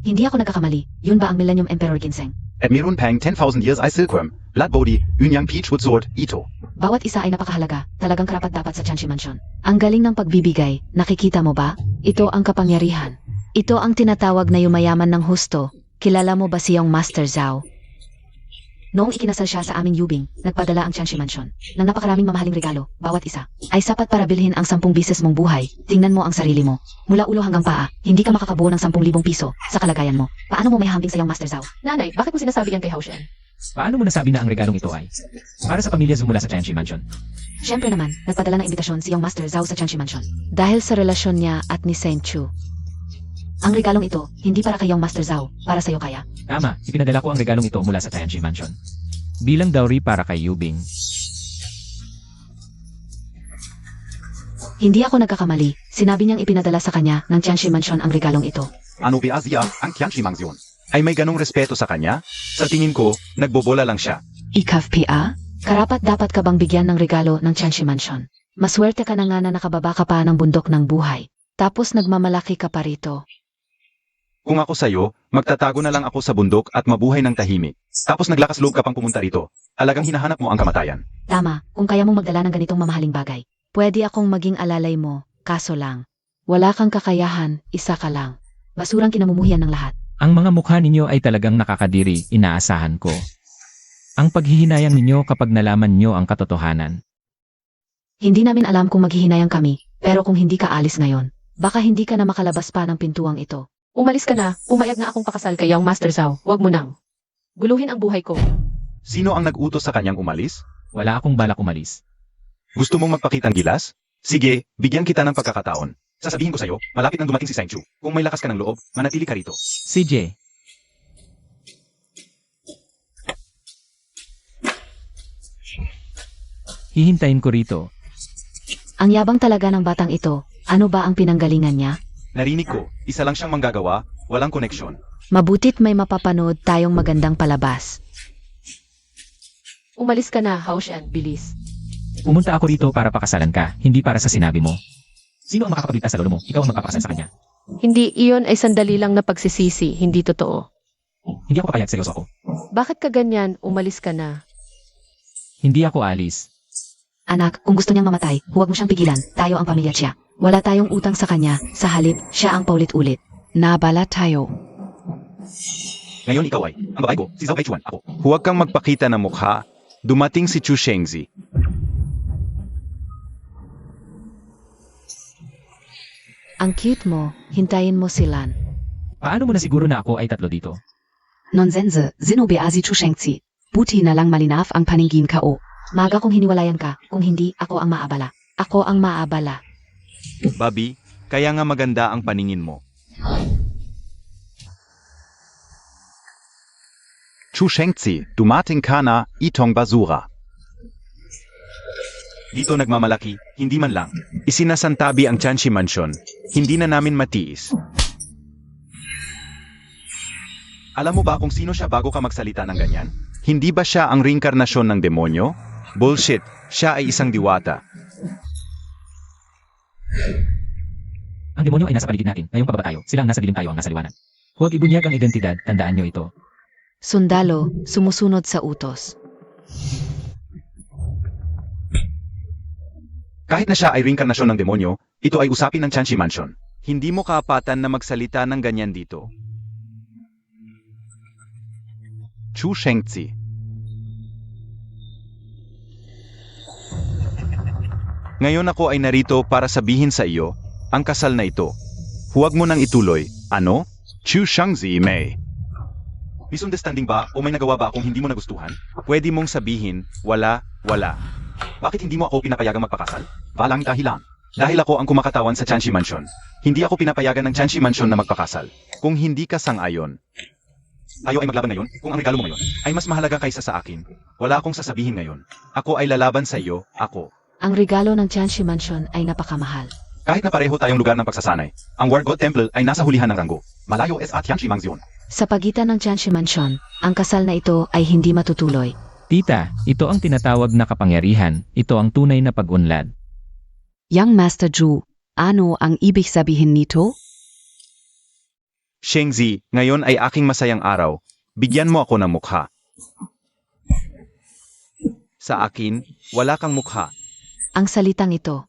Hindi ako nagkakamali, yun ba ang Millennium Emperor Ginseng? At meron pang 10,000 years ay silkworm, Blood Body, Unyang Peachwood Sword, Ito. Bawat isa ay napakahalaga, talagang karapat-dapat sa Chanshi Mansion. Ang galing ng pagbibigay, nakikita mo ba? Ito ang kapangyarihan. Ito ang tinatawag na yumayaman ng husto. Kilala mo ba siyang Master Zhao? Noong ikinasal siya sa aming yubing, nagpadala ang Chanshi Mansion ng napakaraming mamahaling regalo, bawat isa ay sapat para bilhin ang 10 bisis mong buhay. Tingnan mo ang sarili mo. Mula ulo hanggang paa, hindi ka makakabuo ng 10,000 piso sa kalagayan mo. Paano mo may hambing sa iyong Master Zhao? Nanay, bakit mo sinasabi yan kay Hao Shen? Paano mo nasabi na ang regalong ito ay para sa pamilya Zhu mula sa Chanshi Mansion? Siyempre naman, nagpadala ng imbitasyon si iyong Master Zhao sa Chanshi Mansion. Dahil sa relasyon niya at ni Seng Chu. Ang regalong ito, hindi para kay iyong Master Zhao, para sa'yo kaya. Tama, ipinadala ko ang regalong ito mula sa Chanshi Mansion. Bilang dowry para kay Yubing. Hindi ako nagkakamali. Sinabi niyang ipinadala sa kanya ng Chanshi Mansion ang regalong ito. Ano ba siya ang Chanshi Mansion? Ay may ganong respeto sa kanya? Sa tingin ko, nagbobola lang siya. Ikav PA? Karapat dapat ka bang bigyan ng regalo ng Chanshi Mansion? Maswerte ka na nga na nakababa ka pa ng bundok ng buhay. Tapos nagmamalaki ka pa rito. Kung ako sa'yo, magtatago na lang ako sa bundok at mabuhay ng tahimik. Tapos naglakas loob ka pang pumunta rito. Alagang hinahanap mo ang kamatayan. Tama, kung kaya mong magdala ng ganitong mamahaling bagay. Pwede akong maging alalay mo, kaso lang. Wala kang kakayahan, isa ka lang. Basurang kinamumuhian ng lahat. Ang mga mukha ninyo ay talagang nakakadiri, inaasahan ko. Ang paghihinayang ninyo kapag nalaman nyo ang katotohanan. Hindi namin alam kung maghihinayang kami, pero kung hindi ka alis ngayon, baka hindi ka na makalabas pa ng pintuang ito. Umalis ka na, umayag na akong pakasal kay Yang Master Zhao. Huwag mo nang guluhin ang buhay ko. Sino ang nag-utos sa kanyang umalis? Wala akong balak umalis. Gusto mong magpakitang gilas? Sige, bigyan kita ng pagkakataon. Sasabihin ko sa'yo, malapit nang dumating si Seng Chu. Kung may lakas ka ng loob, manatili ka rito. CJ. Hihintayin ko rito. Ang yabang talaga ng batang ito, ano ba ang pinanggalingan niya? Narinig ko, isa lang siyang manggagawa, walang koneksyon. Mabutit may mapapanood tayong magandang palabas. Umalis ka na, Hao Shen, bilis. Pumunta ako rito para pakasalan ka, hindi para sa sinabi mo. Sino ang makakapagligtas sa lolo mo? Ikaw ang magpapakasal sa kanya. Hindi, iyon ay sandali lang na pagsisisi, hindi totoo. Hindi ako papayag, seryoso ako. Bakit ka ganyan? Umalis ka na. Hindi ako alis. Anak, kung gusto niyang mamatay, huwag mo siyang pigilan. Tayo ang pamilya siya. Wala tayong utang sa kanya, sa halip, siya ang paulit-ulit. Nabala tayo. Ngayon ikaw ay, ang babae ko, si Zhao Baichuan, ako. Huwag kang magpakita ng mukha. Dumating si Chu Shengzi. Ang cute mo, hintayin mo si Lan. Paano mo na siguro na ako ay tatlo dito? Nonsense, Zinobeazi Chushengzi. Buti na lang malinaf ang paningin ko. Maga kung hiniwalayan ka, kung hindi, ako ang maabala. Ako ang maabala. Bobby, kaya nga maganda ang paningin mo. Chu Shengzi, dumating ka na, itong basura. Dito nagmamalaki, hindi man lang. Isinasantabi ang Chanshi Mansion. Hindi na namin matiis. Alam mo ba kung sino siya bago ka magsalita ng ganyan? Hindi ba siya ang reinkarnasyon ng demonyo? Bullshit, siya ay isang diwata. Ang demonyo ay nasa paligid natin. Ngayong pababa tayo. Silang nasa dilim, tayo ang nasa liwanag. Huwag ibunyag ang identidad, tandaan nyo ito. Sundalo, sumusunod sa utos. Kahit na siya ay reinkarnasyon ng demonyo, ito ay usapin ng Chanshi Mansion. Hindi mo kaapatan na magsalita ng ganyan dito. Chu Shengzi. Ngayon ako ay narito para sabihin sa iyo, ang kasal na ito. Huwag mo nang ituloy. Ano? Chu Shengzi Mei. Misunderstanding ba o may nagawa ba akong hindi mo nagustuhan? Pwede mong sabihin, wala. Bakit hindi mo ako pinapayagang magpakasal? Walang dahilan. Dahil ako ang kumakatawan sa Chanshi Mansion. Hindi ako pinapayagan ng Chanshi Mansion na magpakasal. Kung hindi ka sang-ayon, tayo ay maglaban ngayon. Kung ang regalo mo ngayon ay mas mahalaga kaysa sa akin, wala akong sasabihin ngayon. Ako ay lalaban sa iyo, ako. Ang regalo ng Chanshi Mansion ay napakamahal. Kahit na pareho tayong lugar ng pagsasanay, ang War God Temple ay nasa hulihan ng ranggo. Malayo es at Chanshi Mansion. Sa pagitan ng Chanshi Mansion, ang kasal na ito ay hindi matutuloy. Tita, ito ang tinatawag na kapangyarihan, ito ang tunay na pag-unlad. Young Master Zhu, ano ang ibig sabihin nito? Shengzi, ngayon ay aking masayang araw. Bigyan mo ako ng mukha. Sa akin, wala kang mukha. Ang salitang ito.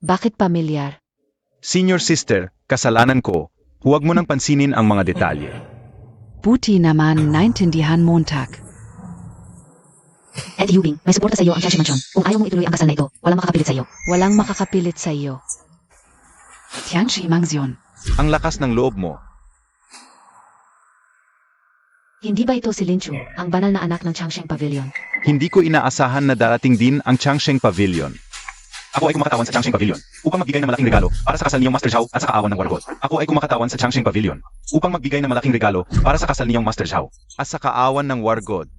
Bakit pamilyar? Senior sister, kasalanan ko. Huwag mo nang pansinin ang mga detalye. Buti naman naintindihan Montag. Ed Yubing, may suporta sa iyo ang Chanshi Mansion. Kung ayaw mong ituloy ang kasal na ito, walang makakapilit sa iyo. Walang makakapilit sa iyo. Tianchi Mansion. Ang lakas ng loob mo. Hindi ba ito si Lin Chu, ang banal na anak ng Changsheng Pavilion? Hindi ko inaasahan na darating din ang Changsheng Pavilion. Ako ay kumakatawan sa Changsheng Pavilion upang magbigay ng malaking regalo para sa kasal niyong Master Zhao at sa kaawan ng War God. Ako ay kumakatawan sa Changsheng Pavilion upang magbigay ng malaking regalo para sa kasal niyong Master Zhao at sa kaawan ng War God.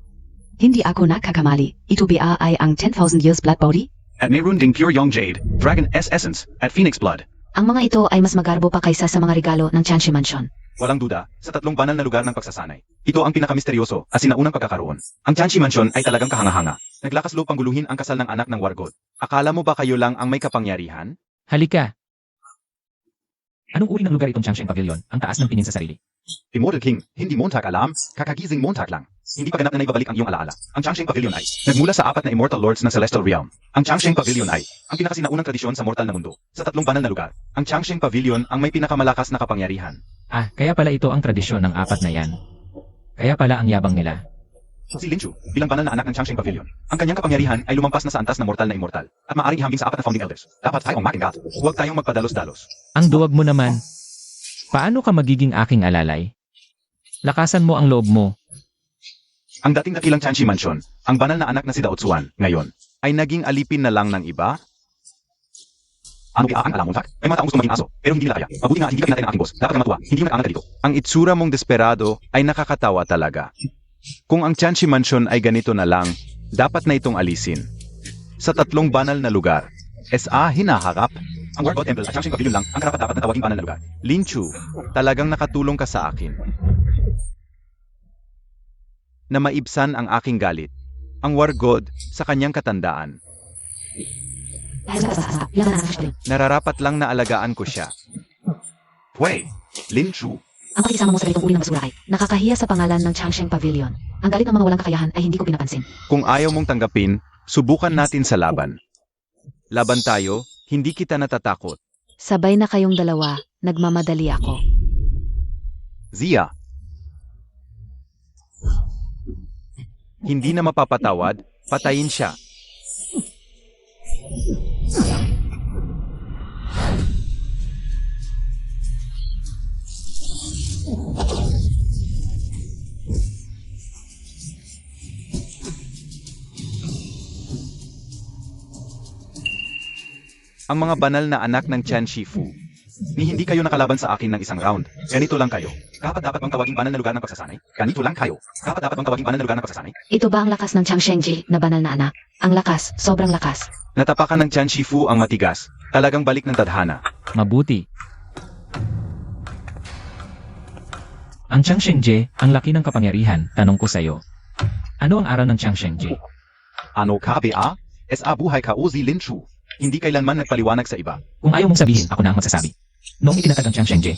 Hindi ako nakakamali. Ito ba ay ang 10,000 years blood body? At mayroon ding Pure Young Jade, Dragon S Essence, at Phoenix Blood. Ang mga ito ay mas magarbo pa kaysa sa mga regalo ng Chanshi Mansion. Walang duda, sa tatlong banal na lugar ng pagsasanay. Ito ang pinakamisteryoso at sinaunang pagkakaroon. Ang Chanshi Mansion ay talagang kahanga-hanga. Naglakas loob pangguluhin ang kasal ng anak ng War God. Akala mo ba kayo lang ang may kapangyarihan? Halika! Anong uri ng lugar itong Changsheng Pavilion? Ang taas ng tingin sa sarili. Immortal King, hindi Montag alam, kakagising Montag lang. Hindi pa ganap na naibabalik ang iyong alaala. Ang Changsheng Pavilion ay nagmula sa 4 na Immortal Lords ng Celestial Realm. Ang Changsheng Pavilion ay ang pinakasinaunang tradisyon sa mortal na mundo. Sa tatlong banal na lugar, ang Changsheng Pavilion ang may pinakamalakas na kapangyarihan. Ah, kaya pala ito ang tradisyon ng 4 na yan. Kaya pala ang yabang nila. Si Lin Chu, bilang banal na anak ng Changsheng Pavilion, ang kanyang kapangyarihan ay lumampas na sa antas na mortal na immortal at maaaring ihambing sa 4 na Founding Elders. Dapat tayong makingat. Huwag tayong magpadalos-dalos. Ang duwag mo naman. Paano ka magiging aking alalay? Lakasan mo ang loob mo. Ang dating dakilang Chanshi Mansion, ang banal na anak na si Daotsuan, ngayon, ay naging alipin na lang ng iba? Ano ba ang alam mo, Tak? May mga taong gusto maging aso, pero hindi nila kaya. Mabuti nga, hindi ka pinatay ng aking boss. Dapat kang matuwa, hindi mo nag-aangat ka dito. Ang itsura mong desperado ay nakakatawa talaga. Kung ang Chanshi Mansion ay ganito na lang, dapat na itong alisin. Sa tatlong banal na lugar, SA hinaharap, ang War God Temple at Changsheng Pavilion lang ang karapat-dapat na tawaging banal na lugar. Lin Chu, talagang nakatulong ka sa akin. Na maibsan ang aking galit. Ang War God sa kanyang katandaan. Nararapat lang na alagaan ko siya. Pwede, Lin Chu. Ang pakikisama mo sa ganitong uri ng basura ay nakakahiya sa pangalan ng Changsheng Pavilion. Ang galit ng mga walang kakayahan ay hindi ko pinapansin. Kung ayaw mong tanggapin, subukan natin sa laban. Laban tayo, hindi kita natatakot. Sabay na kayong dalawa, nagmamadali ako. Zia. Hindi na mapapatawad, patayin siya. Ang mga banal na anak ng Chan Shifu. Ni hindi kayo nakalaban sa akin ng isang round. Ganito lang kayo. Dapat bang tawaging banal na lugar ng pagsasanay? Ganito lang kayo. Dapat bang tawaging banal na lugar ng pagsasanay? Ito ba ang lakas ng Changshengji na banal na anak? Ang lakas, sobrang lakas. Natapakan ng Chan Shifu ang matigas. Talagang balik ng tadhana. Mabuti. Ang Changshengji, ang laki ng kapangyarihan, tanong ko sa'yo. Ano ang aral ng Changshengji? Ano ka ba? SA buhay ka Uzi Lin Chu. Hindi kailanman nagpaliwanag sa iba. Kung ayaw mong sabihin, ako na ang magsasabi. Noong itinatag ang Changshengji,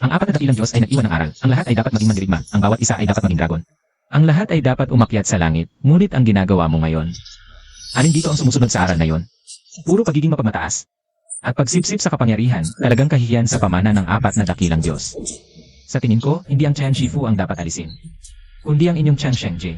ang 4 na dakilang Diyos ay nag-iwan ng aral. Ang lahat ay dapat maging mandirigma. Ang bawat isa ay dapat maging dragon. Ang lahat ay dapat umakyat sa langit, ngunit ang ginagawa mo ngayon. Alin dito ang sumusunod sa aral na yon? Puro pagiging mapamataas. At pagsipsip sa kapangyarihan, talagang kahihiyan sa pamana ng apat na dakilang Diyos. Sa tingin ko, hindi ang Chen Shifu ang dapat alisin, kundi ang inyong Chen Shengji.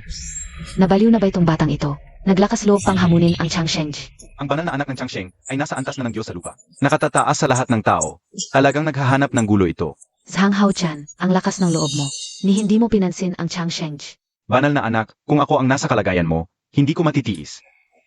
Nabaliw na ba itong batang ito? Naglakas loob pang hamunin ang Chang Shengji. Ang banal na anak ng Changsheng ay nasa antas na ng Diyos sa lupa. Nakatataas sa lahat ng tao. Talagang naghahanap ng gulo ito. Sang Hao Chan, ang lakas ng loob mo. Ni hindi mo pinansin ang Chang Shengji. Banal na anak, kung ako ang nasa kalagayan mo, hindi ko matitiis.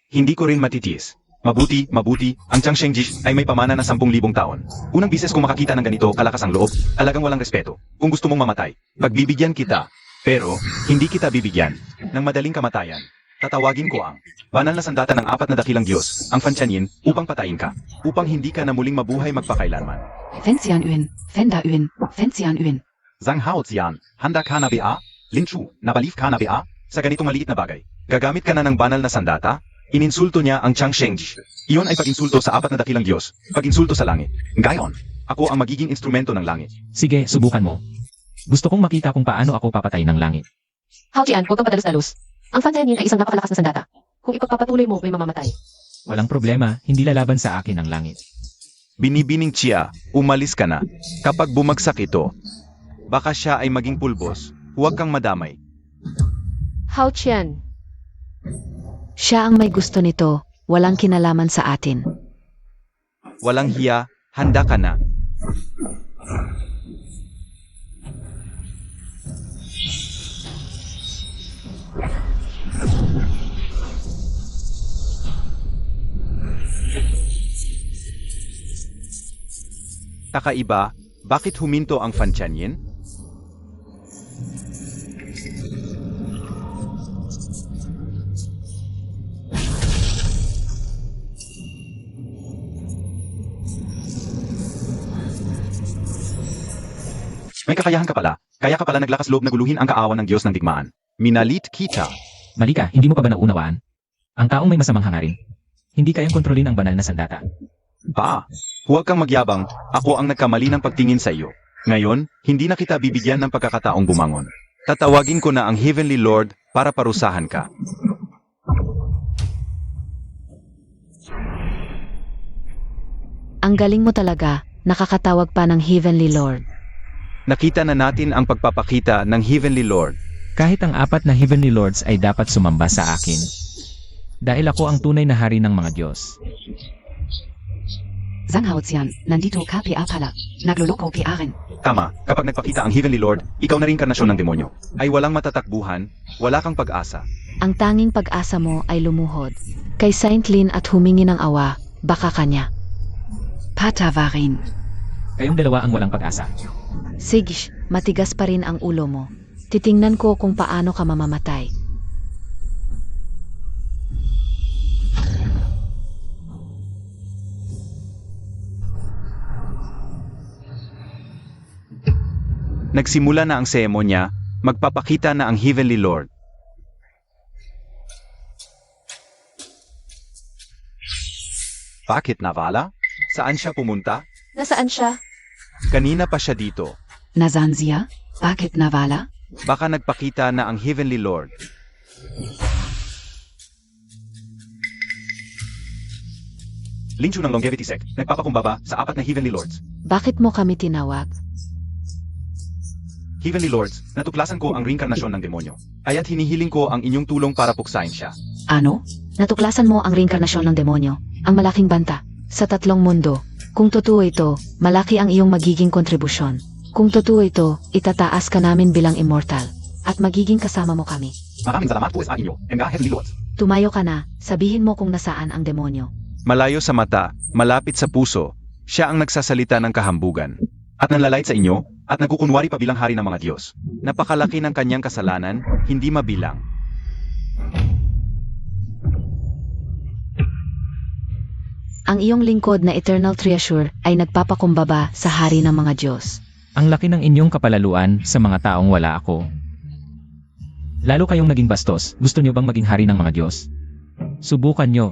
Hindi ko rin matitiis. Mabuti, ang Chang Shengji ay may pamana na 10,000 taon. Unang bises kong makakita ng ganito kalakas ang loob, talagang walang respeto. Kung gusto mong mamatay, pagbibigyan kita. Pero, hindi kita bibigyan ng madaling kamatayan. Tatawagin ko ang banal na sandata ng apat na dakilang Diyos, ang Fantianyin, upang patayin ka. Upang hindi ka na muling mabuhay magpakailanman. Fenzian Yuen, Fenda Yuen, Fenzian Yuen. Zhang Hao Zian, handa ka na ba? Lin Chu, nabalif ka na ba? Sa ganitong maliit na bagay. Gagamit ka na ng banal na sandata? Ininsulto niya ang Chang Shengji. Iyon ay pag-insulto sa apat na dakilang Diyos, pag-insulto sa langit. Gayon, ako ang magiging instrumento ng langit. Sige, subukan mo. Gusto kong makita kung paano ako papatay ng langit. Hao Jian, huwag kang padalos-dalos. Ang Fantianyin ay isang napakalakas na sandata. Kung ipagpapatuloy mo, may mamamatay. Walang problema, hindi lalaban sa akin ang langit. Binibining Chia, umalis ka na. Kapag bumagsak ito, baka siya ay maging pulbos. Huwag kang madamay. Hao Qian, Siya ang may gusto nito, walang kinalaman sa atin. Walang hiya, handa ka na. Kakaiba, bakit huminto ang Fantianyin? May kakayahan ka pala. Kaya ka pala naglakas loob na guluhin ang kaawan ng Diyos ng digmaan. Minalit kita. Mali ka, hindi mo pa ba naunawaan? Ang taong may masamang hangarin, hindi kayang kontrolin ang banal na sandata. Huwag kang magyabang. Ako ang nagkamali ng pagtingin sa iyo. Ngayon, hindi na kita bibigyan ng pagkakataong bumangon. Tatawagin ko na ang Heavenly Lord para parusahan ka. Ang galing mo talaga, nakakatawag pa ng Heavenly Lord. Nakita na natin ang pagpapakita ng Heavenly Lord. Kahit ang apat na Heavenly Lords ay dapat sumamba sa akin. Dahil ako ang tunay na hari ng mga Diyos. Zhang Hao Zian, nandito ka PA pala. Nagluloko PA rin. Tama, kapag nagpakita ang Heavenly Lord, ikaw na rin karnasyon ng demonyo. Ay walang matatakbuhan, wala kang pag-asa. Ang tanging pag-asa mo ay lumuhod. Kay Saint Lin at humingi ng awa, baka kanya. Patavarin. Kayong dalawa ang walang pag-asa. Sige, matigas pa rin ang ulo mo. Titingnan ko kung paano ka mamamatay. Nagsimula na ang seremonya, magpapakita na ang Heavenly Lord. Bakit Navala? Saan siya pumunta? nasaan siya? Kanina pa siya dito. Nasanzia, bakit Navala? Baka nagpakita na ang Heavenly Lord. Lingchu ng Longevity Sect, nagpapakumbaba sa apat na Heavenly Lords. Bakit mo kami tinawag? Heavenly Lords, natuklasan ko ang reinkarnasyon ng demonyo. Kaya't hinihiling ko ang inyong tulong para puksain siya. Ano? Natuklasan mo ang reinkarnasyon ng demonyo, ang malaking banta, sa tatlong mundo. Kung totoo ito, malaki ang iyong magiging kontribusyon. Kung totoo ito, itataas ka namin bilang immortal, at magiging kasama mo kami. Maraming salamat po sa inyo, mga Heavenly Lords. Tumayo ka na, sabihin mo kung nasaan ang demonyo. Malayo sa mata, malapit sa puso, siya ang nagsasalita ng kahambugan. At nanlalait sa inyo, at nagkukunwari pa bilang hari ng mga Diyos. Napakalaki ng kanyang kasalanan, hindi mabilang. Ang iyong lingkod na Eternal Treasure ay nagpapakumbaba sa hari ng mga Diyos. Ang laki ng inyong kapalaluan sa mga taong wala ako. Lalo kayong naging bastos, gusto niyo bang maging hari ng mga Diyos? Subukan nyo.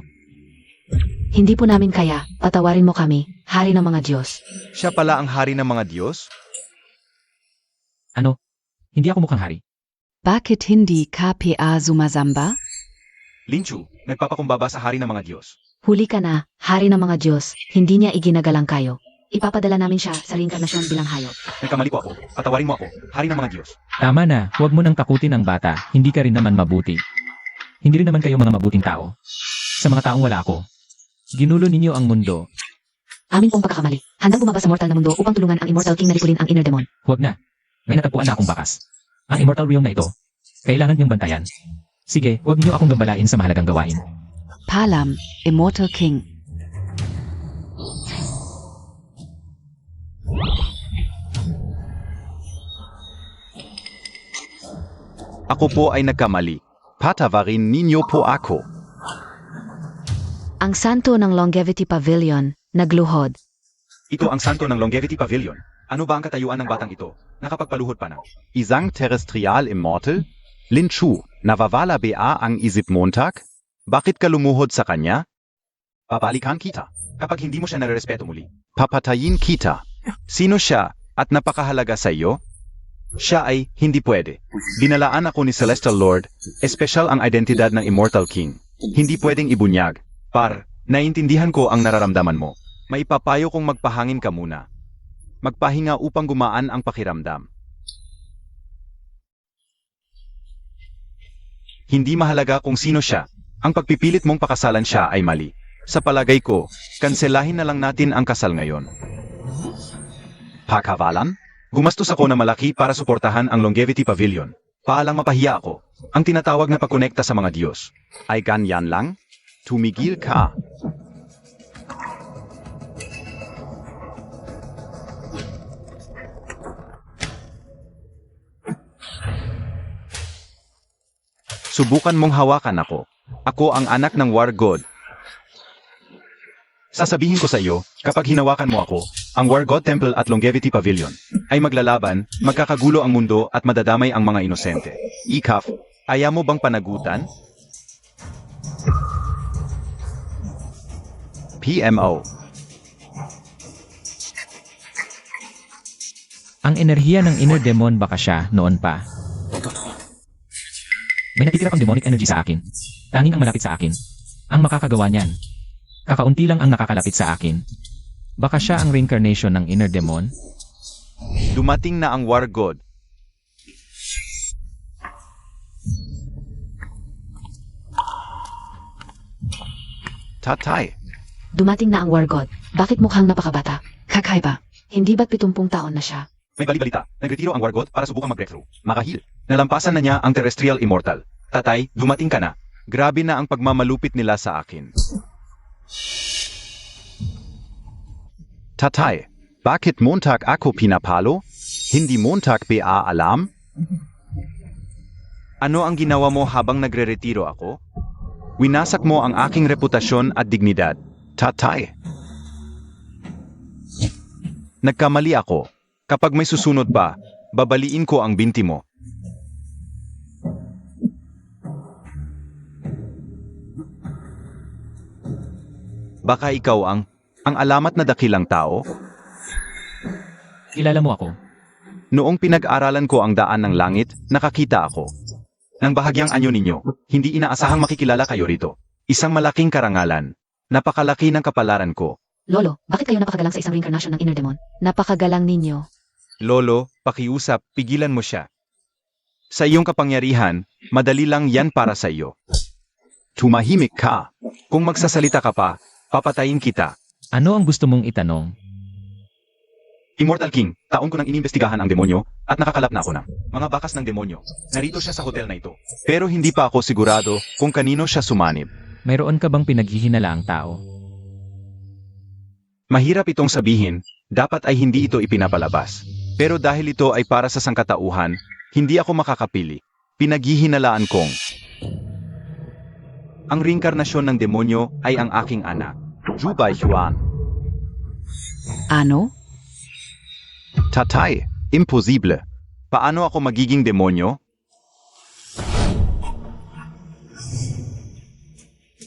Hindi po namin kaya, patawarin mo kami, hari ng mga Diyos. Siya pala ang hari ng mga Diyos? Ano? Hindi ako mukhang hari. Bakit hindi KPA Sumazamba? Lingchu, nagpapakumbaba sa hari ng mga Diyos. Huli ka na, hari ng mga Diyos, hindi niya iginagalang kayo. Ipapadala namin siya sa reinkarnasyon bilang hayop. Nagkamali po ako. Patawarin mo ako, hari ng mga Diyos. Tama na, huwag mo nang takutin ang bata, hindi ka rin naman mabuti. Hindi rin naman kayo mga mabuting tao. Sa mga taong wala ako. Ginulo ninyo ang mundo. Amin pong pagkakamali. Handang bumaba sa mortal na mundo upang tulungan ang immortal king na lipulin ang inner demon. Huwag na. May natagpuan na akong bakas. Ang immortal realm na ito. Kailangan niyong bantayan. Sige, huwag niyo akong gambalain sa mahalagang gawain. Palam, Immortal King. Ako po ay nagkamali. Patawarin ninyo po ako. Ang santo ng Longevity Pavilion, nagluhod. Ito ang santo ng Longevity Pavilion. Ano ba ang katayuan ng batang ito? Nakapagpaluhod pa ng isang terrestrial immortal? Lin Chu, nawawala ba ang isip Montag? Bakit ka lumuhod sa kanya? Babalikan kita. Kapag hindi mo siya narerespeto muli. Papatayin kita. Sino siya at napakahalaga sa iyo? Siya ay hindi pwede. Dinalaan ako ni Celestial Lord, espesyal ang identidad ng Immortal King. Hindi pwedeng ibunyag. Naiintindihan ko ang nararamdaman mo. Maipapayo kong magpahangin ka muna. Magpahinga upang gumaan ang pakiramdam. Hindi mahalaga kung sino siya. Ang pagpipilit mong pakasalan siya ay mali. Sa palagay ko, kanselahin na lang natin ang kasal ngayon. Pagkavalan? Gumastos ako na malaki para suportahan ang Longevity Pavilion. Paalang mapahiya ako. Ang tinatawag na pagkonekta sa mga Diyos. Ay ganyan lang? Tumigil ka. Subukan mong hawakan ako. Ako ang anak ng War God. Sasabihin ko sa iyo, kapag hinawakan mo ako, ang War God Temple at Longevity Pavilion ay maglalaban, magkakagulo ang mundo at madadamay ang mga inosente. Ikaf, ayaw mo bang panagutan? PMO. Ang enerhiya ng inner demon baka siya noon pa. May natitira pang demonic energy sa akin. Tanging ang malapit sa akin. Ang makakagawa niyan. Kakaunti lang ang nakakalapit sa akin. Baka siya ang reincarnation ng inner demon? Dumating na ang War God. Tatay. Dumating na ang War God. Bakit mukhang napakabata? Kakaiba. Hindi ba't 70 taon na siya? May balibalita. Nagretiro ang War God para subukang mag-breakthrough. Makahil. Nalampasan na niya ang terrestrial immortal. Tatay, dumating ka na. Grabe na ang pagmamalupit nila sa akin. Tatay, bakit Montag ako pinapalo? Hindi Montag ba alam? Ano ang ginawa mo habang nagre-retiro ako? Winasak mo ang aking reputasyon at dignidad. Tatay. Nagkamali ako. Kapag may susunod pa, babaliin ko ang binti mo. Baka ikaw ang alamat na dakilang tao? Kilala mo ako. Noong pinag-aralan ko ang daan ng langit, nakakita ako ng bahagyang anyo ninyo. Hindi inaasahang makikilala kayo rito. Isang malaking karangalan. Napakalaki ng kapalaran ko. Lolo, bakit kayo napakagalang sa isang reincarnation ng inner demon? Napakagalang ninyo. Lolo, pakiusap, pigilan mo siya. Sa iyong kapangyarihan, madali lang yan para sa iyo. Tumahimik ka. Kung magsasalita ka pa, papatayin kita. Ano ang gusto mong itanong? Immortal King, taon ko nang inimbestigahan ang demonyo at nakakalap na ako ng mga bakas ng demonyo. Narito siya sa hotel na ito. Pero hindi pa ako sigurado kung kanino siya sumanib. Mayroon ka bang pinaghihinalaang tao? Mahirap itong sabihin, dapat ay hindi ito ipinapalabas. Pero dahil ito ay para sa sangkatauhan, hindi ako makakapili. Pinaghihinalaan kong ang reinkarnasyon ng demonyo ay ang aking anak, Juba Yuan. Ano? Tatay, imposible. Paano ako magiging demonyo?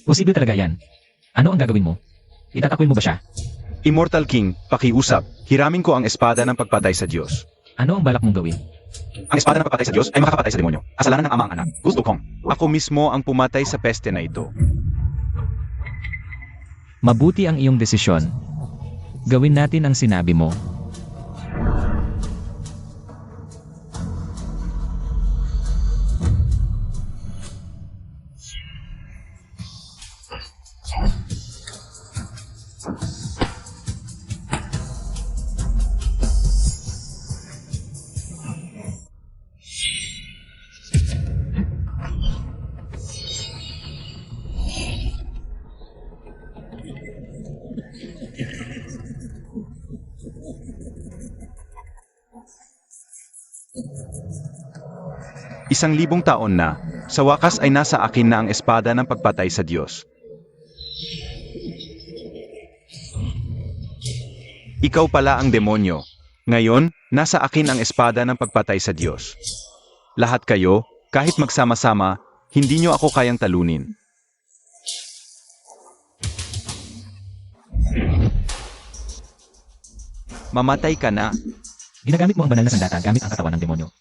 Posible talaga yan. Ano ang gagawin mo? Itatakwil mo ba siya? Immortal King, pakiusap, hiramin ko ang espada ng pagpatay sa Diyos. Ano ang balak mong gawin? Ang espada ng pagpatay sa Diyos ay makakapatay sa demonyo. Kasalanan ng ama ang anak. Gusto kong. Ako mismo ang pumatay sa peste na ito. Mabuti ang iyong desisyon. Gawin natin ang sinabi mo. Isang libong taon na, sa wakas ay nasa akin na ang espada ng pagpatay sa Diyos. Ikaw pala ang demonyo. Ngayon, nasa akin ang espada ng pagpatay sa Diyos. Lahat kayo, kahit magsama-sama, hindi nyo ako kayang talunin. Mamatay ka na. Ginagamit mo ang banal na sandata gamit ang katawan ng demonyo.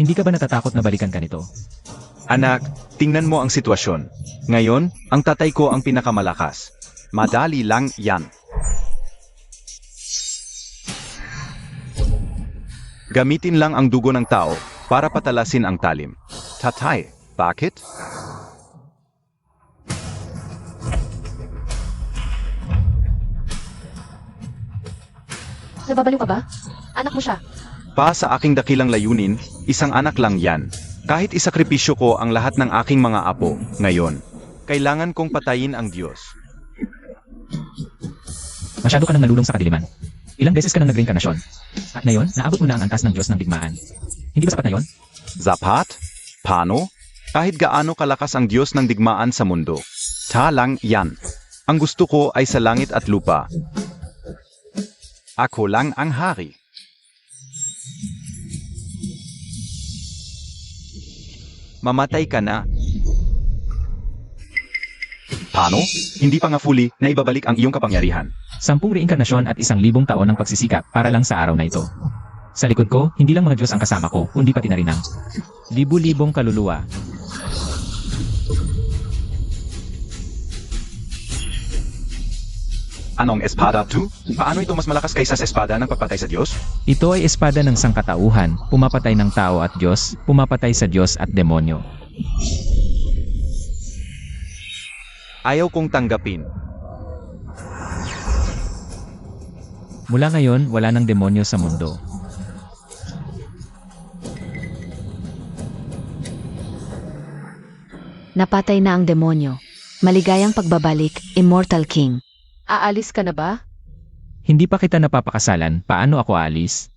Hindi ka ba natatakot na balikan ka nito? Anak, tingnan mo ang sitwasyon. Ngayon, ang tatay ko ang pinakamalakas. Madali lang yan. Gamitin lang ang dugo ng tao para patalasin ang talim. Tatay, bakit? Nababaliw ka ba? Anak mo siya. Pa sa aking dakilang layunin, isang anak lang yan. Kahit isakripisyo ko ang lahat ng aking mga apo, ngayon, kailangan kong patayin ang Diyos. Masyado ka nang nalulong sa kadiliman. Ilang beses ka nang nag-reinkarnasyon. At ngayon, naabot mo na ang antas ng Diyos ng digmaan. Hindi ba sapat na yon? Zapat? Paano? Kahit gaano kalakas ang Diyos ng digmaan sa mundo. Ta lang yan. Ang gusto ko ay sa langit at lupa. Ako lang ang hari. Mamatay ka na. Paano? Hindi pa nga fully na ibabalik ang iyong kapangyarihan. 10 reinkarnasyon at 1,000 taon ng pagsisikap para lang sa araw na ito. Sa likod ko, hindi lang mga Diyos ang kasama ko, kundi pati na rin ang libu-libong kaluluwa. Anong espada 2? Paano ito mas malakas kaysa sa espada ng pagpatay sa Diyos? Ito ay espada ng sangkatauhan, pumapatay ng tao at Diyos, pumapatay sa Diyos at demonyo. Ayaw kong tanggapin. Mula ngayon, wala ng demonyo sa mundo. Napatay na ang demonyo. Maligayang pagbabalik, Immortal King. Aalis ka na ba? Hindi pa kita napapakasalan, paano ako aalis?